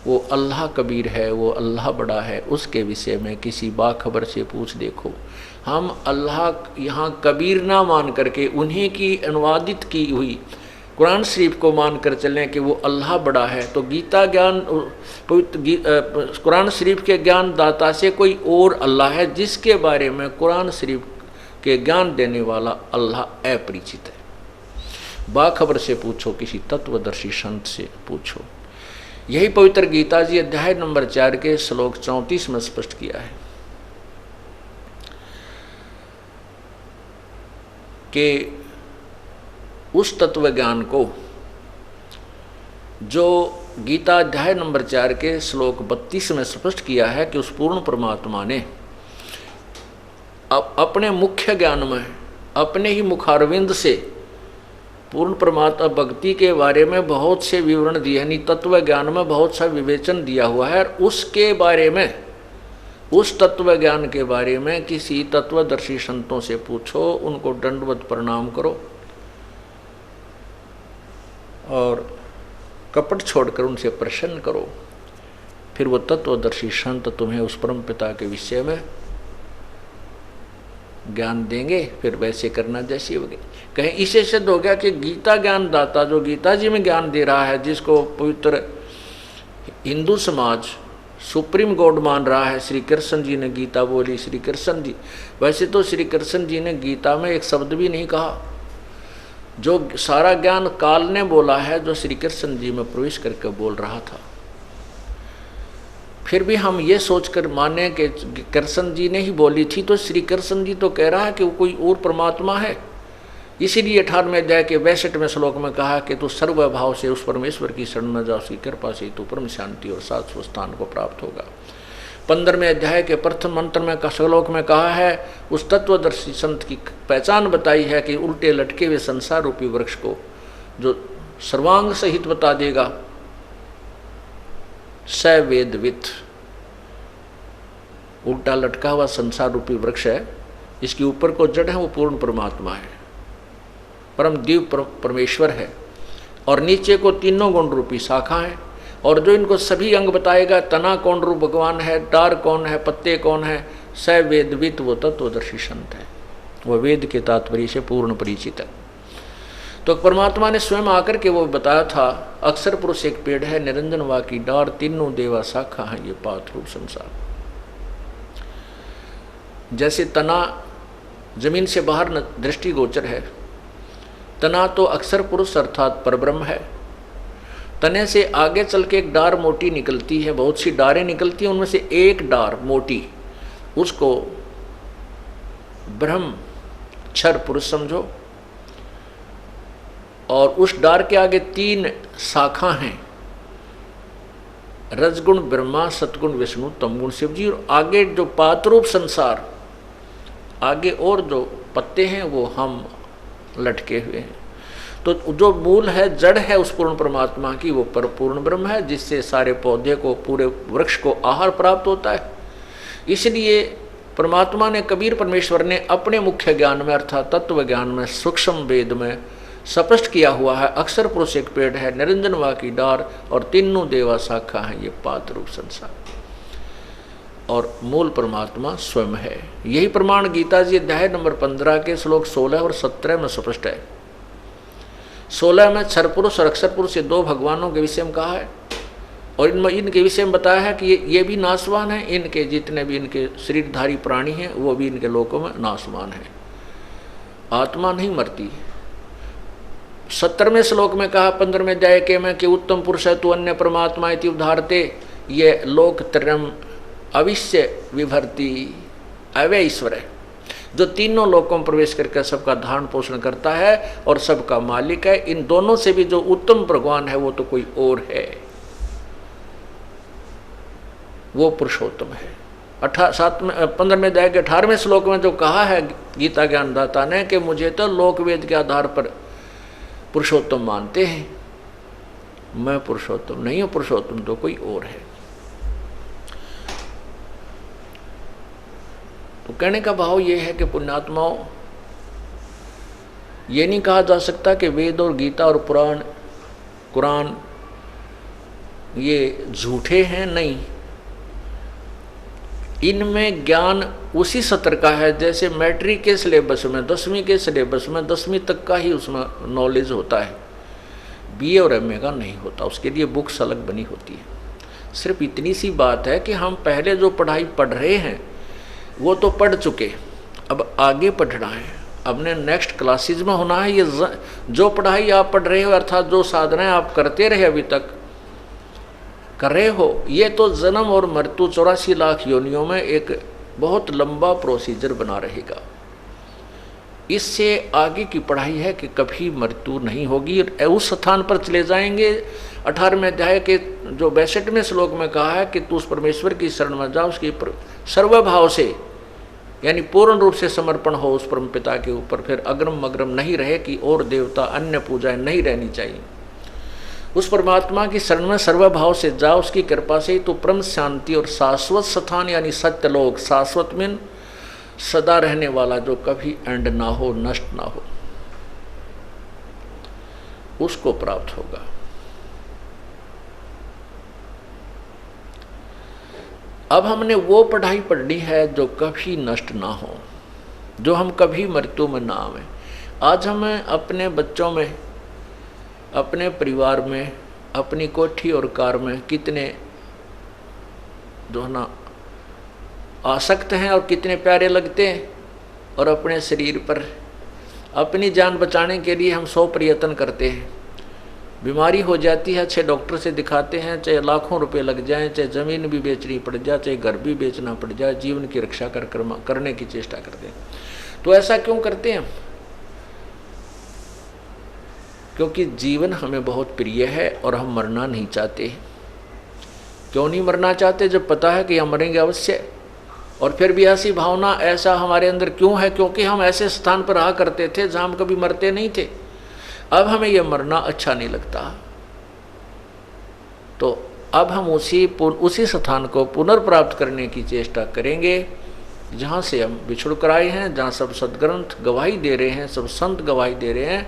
वो अल्लाह कबीर है, वो अल्लाह बड़ा है, उसके विषय में किसी बाखबर से पूछ देखो। हम अल्लाह यहाँ कबीर ना मान करके उन्हीं की अनुवादित की हुई कुरान शरीफ को मान कर चलें कि वो अल्लाह बड़ा है, तो गीता ज्ञान कुरान शरीफ के ज्ञान दाता से कोई और अल्लाह है जिसके बारे में कुरान शरीफ के ज्ञान देने वाला अल्लाह अपरिचित है। बाखबर से पूछो, किसी तत्वदर्शी संत से पूछो। यही पवित्र गीता जी अध्याय नंबर 4 के श्लोक 34 में स्पष्ट किया है कि उस तत्व ज्ञान को जो गीता अध्याय नंबर 4 के श्लोक 32 में स्पष्ट किया है कि उस पूर्ण परमात्मा ने अपने मुख्य ज्ञान में अपने ही मुखारविंद से पूर्ण परमात्मा भक्ति के बारे में बहुत से विवरण दिए, यानी तत्व ज्ञान में बहुत सा विवेचन दिया हुआ है। उसके बारे में, उस तत्व ज्ञान के बारे में किसी तत्वदर्शी संतों से पूछो, उनको दंडवत प्रणाम करो और कपट छोड़कर उनसे प्रसन्न करो। फिर वो तत्वदर्शी संत तुम्हें उस परम पिता के विषय में ज्ञान देंगे, फिर वैसे करना जैसे होगी। कहीं इसे सिद्ध हो गया कि गीता ज्ञान दाता जो गीता जी में ज्ञान दे रहा है, जिसको पवित्र हिंदू समाज सुप्रीम गॉड मान रहा है, श्री कृष्ण जी ने गीता बोली, श्री कृष्ण जी, वैसे तो श्री कृष्ण जी ने गीता में एक शब्द भी नहीं कहा। जो सारा ज्ञान काल ने बोला है, जो श्री कृष्ण जी में प्रवेश करके बोल रहा था। फिर भी हम ये सोचकर माने कि कृष्ण जी ने ही बोली थी, तो श्री कृष्ण जी तो कह रहा है कि वो कोई और परमात्मा है। इसीलिए 18वें अध्याय के 62वें श्लोक में कहा कि तू सर्वभाव से उस परमेश्वर की शरण में जा, उसकी कृपा से तू परम शांति और शाश्वत स्थान को प्राप्त होगा। 15वें अध्याय के प्रथम मंत्र में श्लोक में कहा है, उस तत्वदर्शी संत की पहचान बताई है कि उल्टे लटके हुए संसार रूपी वृक्ष को जो सर्वांग सहित बता देगा, स वेदवित। उल्टा लटका हुआ संसार रूपी वृक्ष है, इसके ऊपर को जड़ है वो पूर्ण परमात्मा है, परम दिव्य परमेश्वर है, और नीचे को तीनों गुण रूपी शाखा है। और जो इनको सभी अंग बताएगा, तना कौन रूप भगवान है, डार कौन है, पत्ते कौन है, स वेदवित, वो तत्वदर्शी संत है, वह वेद के तात्पर्य से पूर्ण परिचित है। तो परमात्मा ने स्वयं आकर के वो बताया था, अक्षर पुरुष एक पेड़ है, निरंजन वा की डार, तीनों देवा शाखा है, ये पात रूप संसार। जैसे तना जमीन से बाहर दृष्टिगोचर है, तना तो अक्षर पुरुष अर्थात परब्रह्म है। तने से आगे चल के एक डार मोटी निकलती है, बहुत सी डारें निकलती हैं, उनमें से एक डार मोटी, उसको ब्रह्म क्षर पुरुष समझो। और उस डार के आगे 3 शाखा हैं, रजगुण ब्रह्मा, सतगुण विष्णु, तमगुण शिव जी। और आगे जो पातरूप संसार, आगे और जो पत्ते हैं वो हम लटके हुए हैं। तो जो मूल है, जड़ है उस पूर्ण परमात्मा की, वो पूर्ण ब्रह्म है, जिससे सारे पौधे को, पूरे वृक्ष को आहार प्राप्त होता है। इसलिए परमात्मा ने, कबीर परमेश्वर ने अपने मुख्य ज्ञान में अर्थात तत्व ज्ञान में, सूक्ष्म वेद में स्पष्ट किया हुआ है, अक्षर पुरुष एक पेड़ है, निरंजन वा की डार, और तीनों देवा शाखा है, ये पात रूप संसार। और मूल परमात्मा स्वयं है। यही प्रमाण गीता जी अध्याय नंबर 15 के श्लोक 16 और 17 में स्पष्ट है। 16 में क्षर पुरुष और अक्षर पुरुष, ये दो भगवानों के विषय में कहा है, और इनके विषय में बताया है कि ये भी नाशवान है, इनके जितने भी इनके शरीरधारी प्राणी हैं वो भी इनके लोकों में नाशवान है, आत्मा नहीं मरती। 17वें श्लोक में कहा 15वें अध्याय के में कि उत्तम पुरुष है तू अन्य परमात्मा इति उद्धारते, ये लोक त्रयम अविश्य विभर्ति अव्यय ईश्वर है, जो तीनों लोकों में प्रवेश करके सबका धारण पोषण करता है और सबका मालिक है। इन दोनों से भी जो उत्तम भगवान है वो तो कोई और है, वो पुरुषोत्तम है। 15वें अध्याय के 18वें श्लोक में जो कहा है गीता ज्ञानदाता ने कि मुझे तो लोक वेद के आधार पर पुरुषोत्तम मानते हैं, मैं पुरुषोत्तम नहीं हूं, पुरुषोत्तम तो कोई और है। तो कहने का भाव ये है कि पुण्यात्माओं, ये नहीं कहा जा सकता कि वेद और गीता और पुराण कुरान ये झूठे हैं, नहीं, इनमें ज्ञान उसी सत्र का है जैसे मैट्रिक के सिलेबस में 10वीं के सिलेबस में 10वीं तक का ही उसमें नॉलेज होता है, बीए और एमए का नहीं होता, उसके लिए बुक्स अलग बनी होती है। सिर्फ इतनी सी बात है कि हम पहले जो पढ़ाई पढ़ रहे हैं वो तो पढ़ चुके, अब आगे पढ़ना है, अपने नेक्स्ट क्लासेज में होना है। ये जो पढ़ाई आप पढ़ रहे हो अर्थात जो साधनाएं आप करते रहे अभी तक कर रहे हो, ये तो जन्म और मृत्यु 84 लाख योनियों में एक बहुत लंबा प्रोसीजर बना रहेगा। इससे आगे की पढ़ाई है कि कभी मृत्यु नहीं होगी, उस स्थान पर चले जाएंगे। 18वें अध्याय के जो 62वें श्लोक में कहा है कि तू उस परमेश्वर की शरण में जा, उसकी सर्वभाव से यानी पूर्ण रूप से समर्पण हो उस परम पिता के ऊपर, फिर अग्रम अग्रम नहीं रहे कि और देवता अन्य पूजाएं नहीं रहनी चाहिए। उस परमात्मा की शरण में सर्वभाव से जा, उसकी कृपा से ही तो परम शांति और शाश्वत स्थान यानी सत्यलोक, शाश्वत में सदा रहने वाला जो कभी एंड ना हो, नष्ट ना हो, उसको प्राप्त होगा। अब हमने वो पढ़ाई पढ़नी है जो कभी नष्ट ना हो, जो हम कभी मृत्यु में ना आवे। आज हमें अपने बच्चों में, अपने परिवार में, अपनी कोठी और कार में कितने जो है ना आसक्त हैं और कितने प्यारे लगते हैं, और अपने शरीर पर अपनी जान बचाने के लिए हम 100 प्रयत्न करते हैं। बीमारी हो जाती है, अच्छे डॉक्टर से दिखाते हैं, चाहे लाखों रुपए लग जाएं, चाहे ज़मीन भी बेचनी पड़ जाए, चाहे घर भी बेचना पड़ जाए, जीवन की रक्षा करने की चेष्टा करते हैं। तो ऐसा क्यों करते हैं? क्योंकि जीवन हमें बहुत प्रिय है और हम मरना नहीं चाहते। क्यों नहीं मरना चाहते? जब पता है कि हम मरेंगे अवश्य। और फिर भी ऐसी भावना, ऐसा हमारे अंदर क्यों है? क्योंकि हम ऐसे स्थान पर रहा करते थे जहाँ हम कभी मरते नहीं थे। अब हमें यह मरना अच्छा नहीं लगता, तो अब हम उसी स्थान को पुनर्प्राप्त करने की चेष्टा करेंगे जहाँ से हम बिछुड़ कर आए हैं, जहाँ सब सद्ग्रंथ गवाही दे रहे हैं, सब संत गवाही दे रहे हैं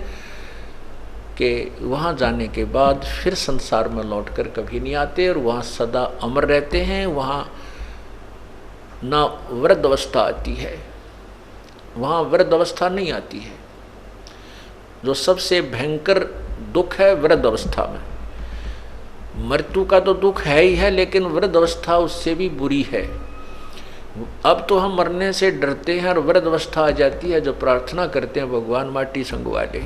कि वहाँ जाने के बाद फिर संसार में लौटकर कभी नहीं आते और वहाँ सदा अमर रहते हैं। वहाँ ना वृद्ध अवस्था आती है, वहाँ वृद्ध अवस्था नहीं आती है। जो सबसे भयंकर दुख है वृद्ध अवस्था में, मृत्यु का तो दुख है ही है, लेकिन वृद्ध अवस्था उससे भी बुरी है। अब तो हम मरने से डरते हैं और वृद्ध अवस्था आ जाती है, जो प्रार्थना करते हैं भगवान माटी संगवा ले।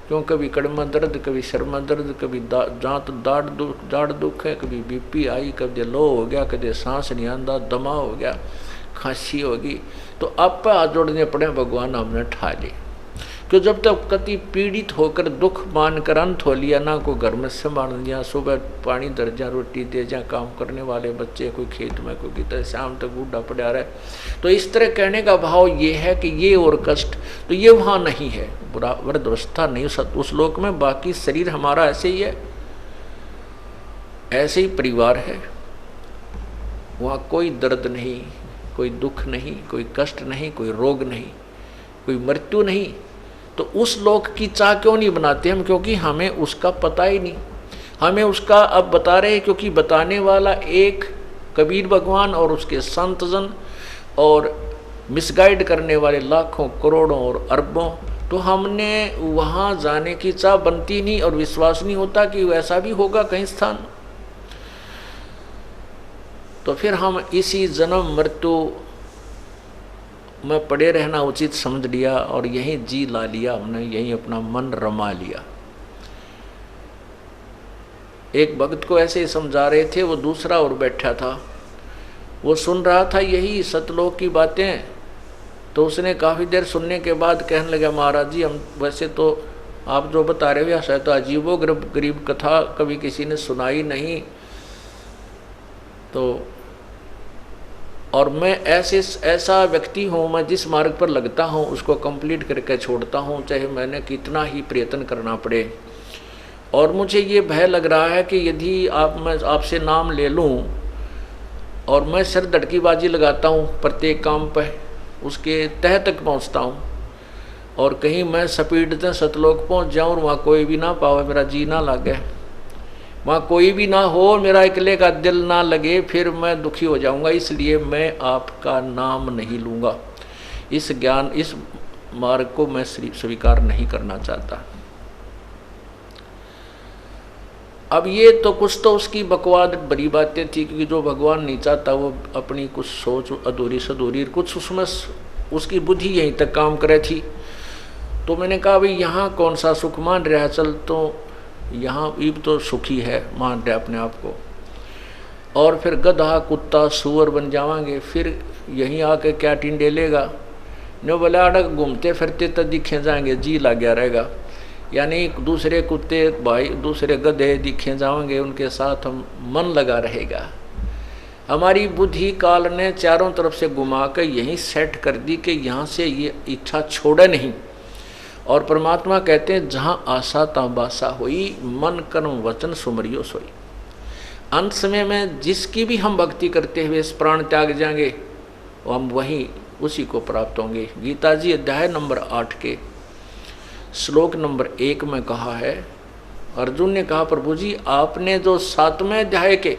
क्यों? कभी कड़मा दर्द, कभी शर्मा दर्द, कभी दाढ़ दुख है, कभी बीपी आई, कभी लो हो गया, कभी सांस नहीं आंदा, दमा हो गया, खांसी होगी, तो आप पे हाथ जोड़ने पड़े, भगवान हमने ठा ले। क्यों? जब तक कति पीड़ित होकर दुख मान कर अंत हो लिया ना, को घर में संभाल दिया, सुबह पानी दर जा, रोटी दे जा, काम करने वाले बच्चे, कोई खेत में, कोई कितना, शाम तक बूढ़ा पड़ा रहे। तो इस तरह कहने का भाव ये है कि ये और कष्ट तो ये वहाँ नहीं है, बुरा वृद्ध अवस्था नहीं उस लोक में। बाकी शरीर हमारा ऐसे ही है, ऐसे ही परिवार है, वहाँ कोई दर्द नहीं, कोई दुख नहीं, कोई कष्ट नहीं, कोई रोग नहीं, कोई मृत्यु नहीं। तो उस लोक की चाह क्यों नहीं बनाते हम? क्योंकि हमें उसका पता ही नहीं। हमें उसका अब बता रहे हैं, क्योंकि बताने वाला एक कबीर भगवान और उसके संतजन और मिसगाइड करने वाले लाखों करोड़ों और अरबों, तो हमने वहाँ जाने की चाह बनती नहीं और विश्वास नहीं होता कि वैसा भी होगा कहीं स्थान। तो फिर हम इसी जन्म मृत्यु में पड़े रहना उचित समझ लिया और यहीं जी ला लिया हमने, यहीं अपना मन रमा लिया। एक भक्त को ऐसे ही समझा रहे थे, वो दूसरा और बैठा था, वो सुन रहा था यही सतलोक की बातें। तो उसने काफ़ी देर सुनने के बाद कहने लगा, महाराज जी हम वैसे तो आप जो बता रहे हो शायद तो अजीबो गरीब कथा कभी किसी ने सुनाई नहीं, तो और मैं ऐसा व्यक्ति हूँ, मैं जिस मार्ग पर लगता हूँ उसको कंप्लीट करके छोड़ता हूँ, चाहे मैंने कितना ही प्रयत्न करना पड़े। और मुझे ये भय लग रहा है कि यदि मैं आपसे नाम ले लूँ और मैं सिर धड़कीबाजी लगाता हूँ प्रत्येक काम पर, उसके तह तक पहुँचता हूँ और कहीं मैं स्पीड से सतलोक पहुँच जाऊँ और वहाँ कोई भी ना पावे, मेरा जी ना लगे, वहाँ कोई भी ना हो, मेरा अकेले का दिल ना लगे, फिर मैं दुखी हो जाऊँगा। इसलिए मैं आपका नाम नहीं लूँगा, इस ज्ञान इस मार्ग को मैं स्वीकार नहीं करना चाहता। अब ये तो कुछ तो उसकी बकवाद भरी बातें थी, क्योंकि जो भगवान नहीं चाहता वो अपनी कुछ सोच अधूरी सधूरी कुछ उसमें उसकी बुद्धि यहीं तक काम करे थी। तो मैंने कहा भाई यहाँ कौन सा सुख मान रहा, चल तो यहाँ ईब तो सुखी है मान रहे अपने आप को, और फिर गधा कुत्ता सुअर बन जावांगे, फिर यहीं आके क्या टिंडेलेगा, न बोले अड़क घूमते फिरते तो दिखे जाएंगे, जी ला गया रहेगा। यानी दूसरे कुत्ते भाई दूसरे गधे दिखे जाएंगे, उनके साथ हम मन लगा रहेगा। हमारी बुद्धि काल ने चारों तरफ से घुमा कर यहीं सेट कर दी कि यहाँ से ये इच्छा छोड़े नहीं। और परमात्मा कहते हैं जहाँ आशा ता बासा हुई, मन कर्म वचन सुमरियो सोई। अंत समय में जिसकी भी हम भक्ति करते हुए इस प्राण त्याग जाएंगे, हम वहीं उसी को प्राप्त होंगे। गीता जी अध्याय नंबर 8 के श्लोक नंबर 1 में कहा है, अर्जुन ने कहा प्रभु जी आपने जो 7वें अध्याय के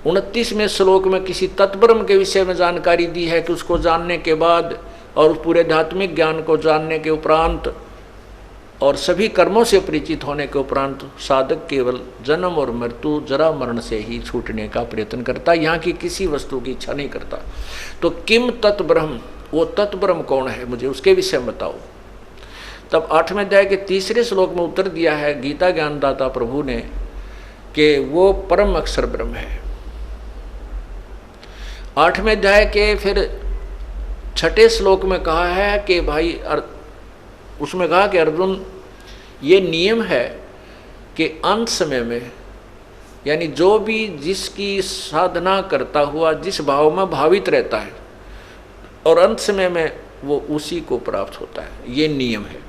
29वें श्लोक में किसी तत्ब्रह्म के विषय में जानकारी दी है कि उसको जानने के बाद और उस पूरे आध्यात्मिक ज्ञान को जानने के उपरांत और सभी कर्मों से परिचित होने के उपरांत साधक केवल जन्म और मृत्यु जरा मरण से ही छूटने का प्रयत्न करता, यहाँ की किसी वस्तु की इच्छा नहीं करता। तो किम तत्ब्रह्म, वो तत्ब्रह्म कौन है मुझे उसके विषय में बताओ। तब 8वें अध्याय के 3रे श्लोक में उत्तर दिया है गीता ज्ञानदाता प्रभु ने कि वो परम अक्षर ब्रह्म है। 8वें अध्याय के फिर 6ठे श्लोक में कहा है कि भाई उसमें कहा कि अर्जुन ये नियम है कि अंत समय में, यानी जो भी जिसकी साधना करता हुआ जिस भाव में भावित रहता है और अंत समय में वो उसी को प्राप्त होता है, ये नियम है।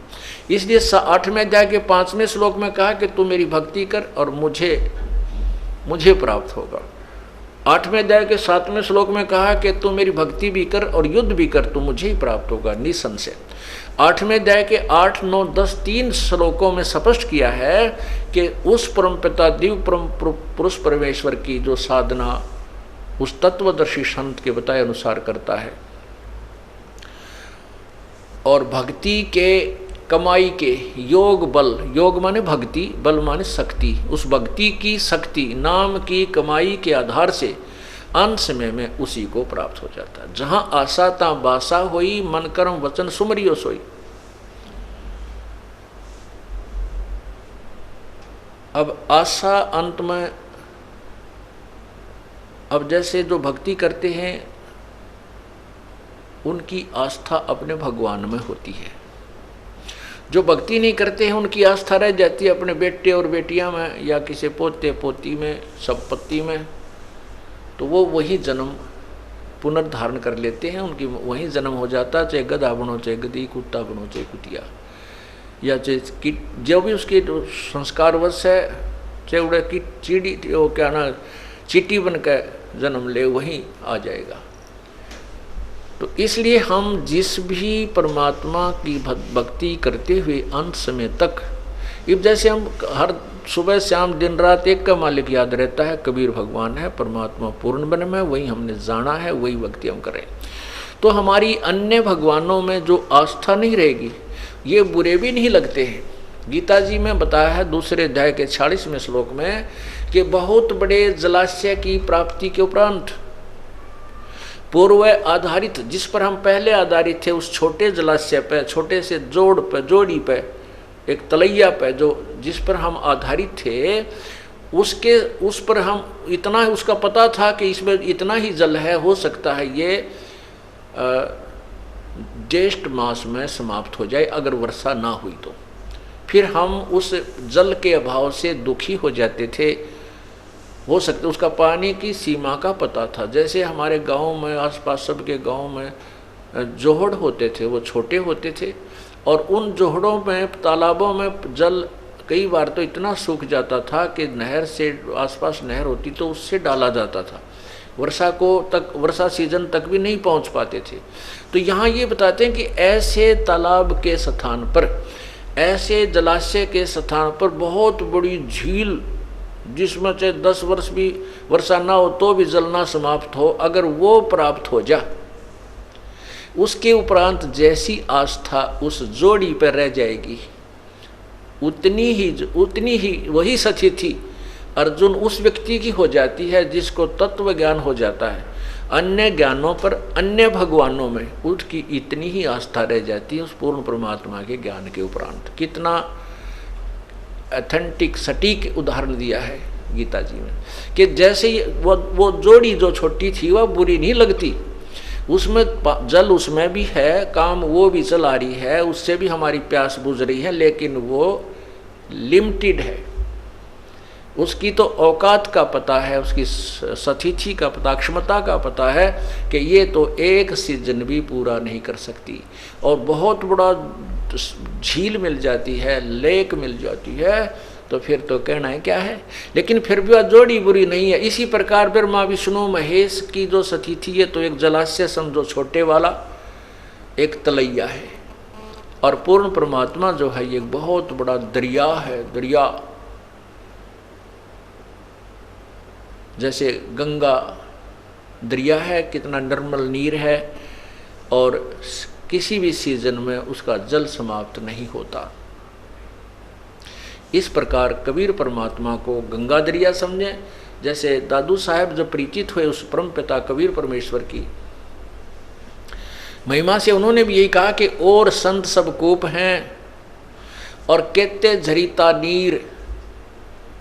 इसलिए 8वें अध्याय के 5वें श्लोक में कहा कि तू मेरी भक्ति कर और मुझे प्राप्त होगा। 8वें अध्याय के 7वें श्लोक में कहा कि तू मेरी भक्ति भी कर और युद्ध भी कर, तू मुझे ही प्राप्त होगा निसंशय। 8वें अध्याय के 8, 9, 10 3 श्लोकों में स्पष्ट किया है कि उस परमपिता दिव्य परम पुरुष परमेश्वर की जो साधना उस तत्वदर्शी संत के बताए अनुसार करता है और भक्ति के कमाई के योग बल, योग माने भक्ति, बल माने शक्ति, उस भक्ति की शक्ति नाम की कमाई के आधार से अंत समय में उसी को प्राप्त हो जाता है। जहां आशा ता बासा होई, मन कर्म वचन सुमरियो सोई। अब आशा अंत में, अब जैसे जो भक्ति करते हैं उनकी आस्था अपने भगवान में होती है, जो भक्ति नहीं करते हैं उनकी आस्था रह जाती है अपने बेटे और बेटियां में या किसी पोते पोती में, संपत्ति में। तो वो वही जन्म पुनर्धारण कर लेते हैं, उनकी वही जन्म हो जाता, चाहे गधा बनो चाहे गधी, कुत्ता बनो चाहे कुतिया, या चाहे जो भी उसके संस्कारवश है, चाहे उड़े की चीड़ी वो क्या ना चीटी बन कर जन्म ले वहीं आ जाएगा। तो इसलिए हम जिस भी परमात्मा की भक्ति करते हुए अंत समय तक अब जैसे हम हर सुबह शाम दिन रात एक का मालिक याद रहता है, कबीर भगवान है, परमात्मा पूर्ण ब्रह्म है, वही हमने जाना है, वही भक्ति हम करें। तो हमारी अन्य भगवानों में जो आस्था नहीं रहेगी, ये बुरे भी नहीं लगते हैं। गीता जी में बताया है दूसरे अध्याय के 46वें श्लोक में कि बहुत बड़े जलाशय की प्राप्ति के उपरांत पूर्व आधारित, जिस पर हम पहले आधारित थे, उस छोटे जलाशय पे, छोटे से जोड़ पे, जोड़ी पे, एक तलैया पे, जो जिस पर हम आधारित थे, उस पर हम इतना उसका पता था कि इसमें इतना ही जल है, हो सकता है ये ज्येष्ठ मास में समाप्त हो जाए अगर वर्षा ना हुई तो। फिर हम उस जल के अभाव से दुखी हो जाते थे। हो सकता उसका पानी की सीमा का पता था। जैसे हमारे गांव में, आसपास सबके गांव में जोहड़ होते थे, वो छोटे होते थे और उन जोहड़ों में, तालाबों में जल कई बार तो इतना सूख जाता था कि नहर से, आसपास नहर होती तो उससे डाला जाता था, वर्षा सीजन तक भी नहीं पहुंच पाते थे। तो यहाँ ये बताते हैं कि ऐसे तालाब के स्थान पर, ऐसे जलाशय के स्थान पर बहुत बड़ी झील, जिसमें चाहे 10 वर्ष भी वर्षा ना हो तो भी जल ना समाप्त हो, अगर वो प्राप्त हो जा, उसके उपरांत जैसी आस्था उस जोड़ी पर रह जाएगी, उतनी ही वही सची थी अर्जुन उस व्यक्ति की हो जाती है जिसको तत्व ज्ञान हो जाता है। अन्य ज्ञानों पर, अन्य भगवानों में उसकी इतनी ही आस्था रह जाती है उस पूर्ण परमात्मा के ज्ञान के उपरांत। कितना ऑथेंटिक, सटीक उदाहरण दिया है गीता जी में कि जैसे वो जोड़ी जो छोटी थी वह बुरी नहीं लगती, उसमें जल उसमें भी है, काम वो भी चला रही है, उससे भी हमारी प्यास बुझ रही है, लेकिन वो लिमिटेड है। उसकी तो औकात का पता है, उसकी सतिथि का पता, क्षमता का पता है कि ये तो एक सीजन भी पूरा नहीं कर सकती। और बहुत बड़ा झील मिल जाती है, लेक मिल जाती है, तो फिर तो कहना है क्या है। लेकिन फिर भी वह जोड़ी बुरी नहीं है। इसी प्रकार ब्रह्मा विष्णु महेश की जो सतिथि है तो एक जलाशय समझो छोटे वाला, एक तलैया है, और पूर्ण परमात्मा जो है ये बहुत बड़ा दरिया है। दरिया जैसे गंगा दरिया है, कितना निर्मल नीर है, और किसी भी सीजन में उसका जल समाप्त नहीं होता। इस प्रकार कबीर परमात्मा को गंगा दरिया समझें। जैसे दादू साहब जब परिचित हुए उस परम पिता कबीर परमेश्वर की महिमा से, उन्होंने भी यही कहा कि और संत सब कोप हैं और कहते झरीता नीर,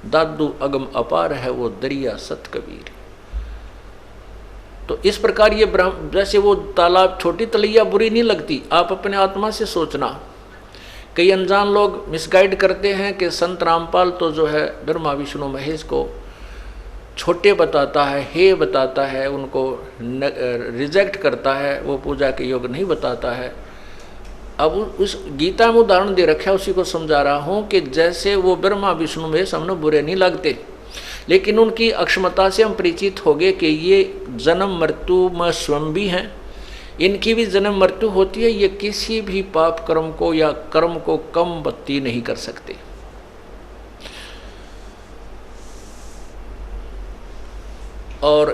दादू अगम अपार है वो दरिया सत कबीर। तो इस प्रकार ये ब्रह्म, जैसे वो तालाब, छोटी तलैया बुरी नहीं लगती। आप अपने आत्मा से सोचना, कई अनजान लोग मिसगाइड करते हैं कि संत रामपाल तो जो है ब्रह्मा विष्णु महेश को छोटे बताता है, हे बताता है, उनको रिजेक्ट करता है, वो पूजा के योग नहीं बताता है। अब उस गीता में उदाहरण दे रखा है, उसी को समझा रहा हूँ कि जैसे वो ब्रह्मा विष्णु महेश हमने बुरे नहीं लगते, लेकिन उनकी अक्षमता से हम परिचित हो गए कि ये जन्म मृत्यु में स्वयं भी हैं, इनकी भी जन्म मृत्यु होती है, ये किसी भी पाप कर्म को या कर्म को कम बत्ती नहीं कर सकते। और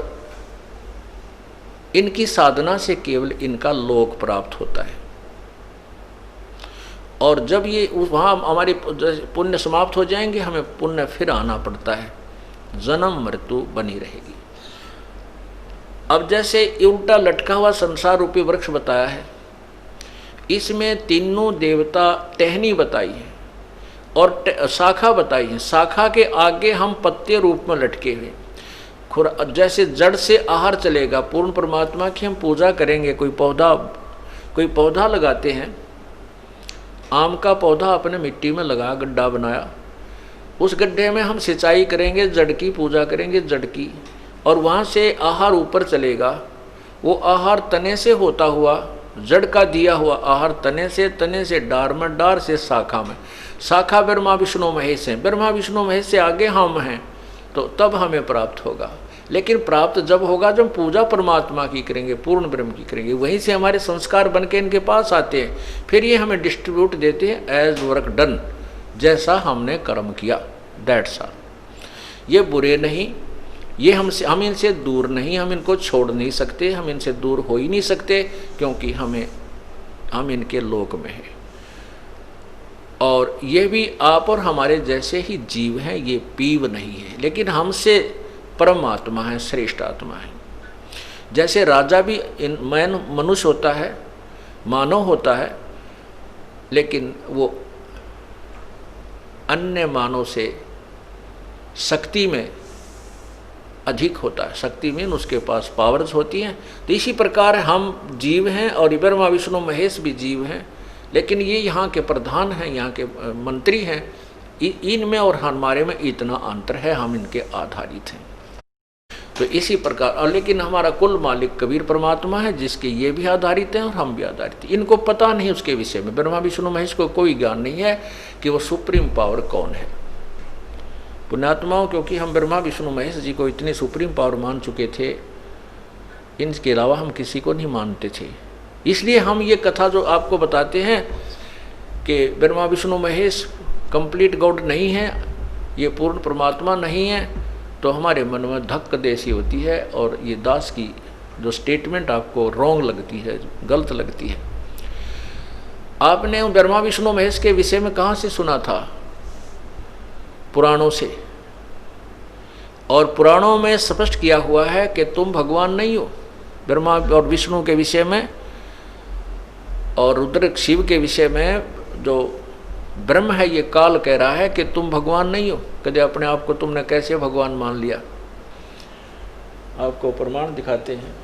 इनकी साधना से केवल इनका लोक प्राप्त होता है। और जब ये वहाँ हमारे पुण्य समाप्त हो जाएंगे, हमें पुण्य फिर आना पड़ता है, जन्म मृत्यु बनी रहेगी। अब जैसे उल्टा लटका हुआ संसार रूपी वृक्ष बताया है, इसमें तीनों देवता टहनी बताई है और शाखा बताई है। शाखा के आगे हम पत्ते रूप में लटके हुए, जैसे जड़ से आहार चलेगा, पूर्ण परमात्मा की हम पूजा करेंगे। कोई पौधा लगाते हैं, आम का पौधा अपने मिट्टी में लगा, गड्ढा बनाया, उस गड्ढे में हम सिंचाई करेंगे, जड़ की पूजा करेंगे, जड़ की, और वहाँ से आहार ऊपर चलेगा। वो आहार तने से होता हुआ, जड़ का दिया हुआ आहार तने से डार में, डार से शाखा में, शाखा ब्रह्मा विष्णु महेश है, ब्रह्मा विष्णु महेश से आगे हम हैं, तो तब हमें प्राप्त होगा। लेकिन प्राप्त जब होगा जब पूजा परमात्मा की करेंगे, पूर्ण ब्रह्म की करेंगे, वहीं से हमारे संस्कार बन के इनके पास आते हैं, फिर ये हमें डिस्ट्रीब्यूट देते हैं एज वर्क डन, जैसा हमने कर्म किया, दैट्स ऑल। ये बुरे नहीं, ये हम इनसे दूर नहीं, हम इनको छोड़ नहीं सकते, हम इनसे दूर हो ही नहीं सकते, क्योंकि हम इनके लोक में हैं। और ये भी आप और हमारे जैसे ही जीव हैं, ये पीव नहीं है, लेकिन हमसे परमात्मा है, श्रेष्ठ आत्मा है। जैसे राजा भी मनुष्य होता है, मानव होता है, लेकिन वो अन्य मानव से शक्ति में अधिक होता है, शक्ति में उसके पास पावर्स होती हैं। तो इसी प्रकार हम जीव हैं और ब्रह्मा विष्णु महेश भी जीव हैं, लेकिन ये यहाँ के प्रधान हैं, यहाँ के मंत्री हैं। इनमें और हमारे में इतना अंतर है, हम इनके आधारित हैं। तो इसी प्रकार, और लेकिन हमारा कुल मालिक कबीर परमात्मा है, जिसके ये भी आधारित हैं और हम भी आधारित हैं। इनको पता नहीं उसके विषय में, ब्रह्मा विष्णु महेश को कोई ज्ञान नहीं है कि वो सुप्रीम पावर कौन है। पुण्यात्माओं, क्योंकि हम ब्रह्मा विष्णु महेश जी को इतनी सुप्रीम पावर मान चुके थे, इनके अलावा हम किसी को नहीं मानते थे। इसलिए हम ये कथा जो आपको बताते हैं कि ब्रह्मा विष्णु महेश कंप्लीट गॉड नहीं है, ये पूर्ण परमात्मा नहीं है, तो हमारे मन में धक्क देसी होती है और ये दास की जो स्टेटमेंट आपको रॉन्ग लगती है, गलत लगती है। आपने ब्रह्मा विष्णु महेश के विषय में कहाँ से सुना था? पुराणों से। और पुराणों में स्पष्ट किया हुआ है कि तुम भगवान नहीं हो। ब्रह्मा और विष्णु के विषय में और रुद्र शिव के विषय में जो ब्रह्म है, ये काल कह रहा है कि तुम भगवान नहीं हो। कभी अपने आप को तुमने कैसे भगवान मान लिया? आपको प्रमाण दिखाते हैं।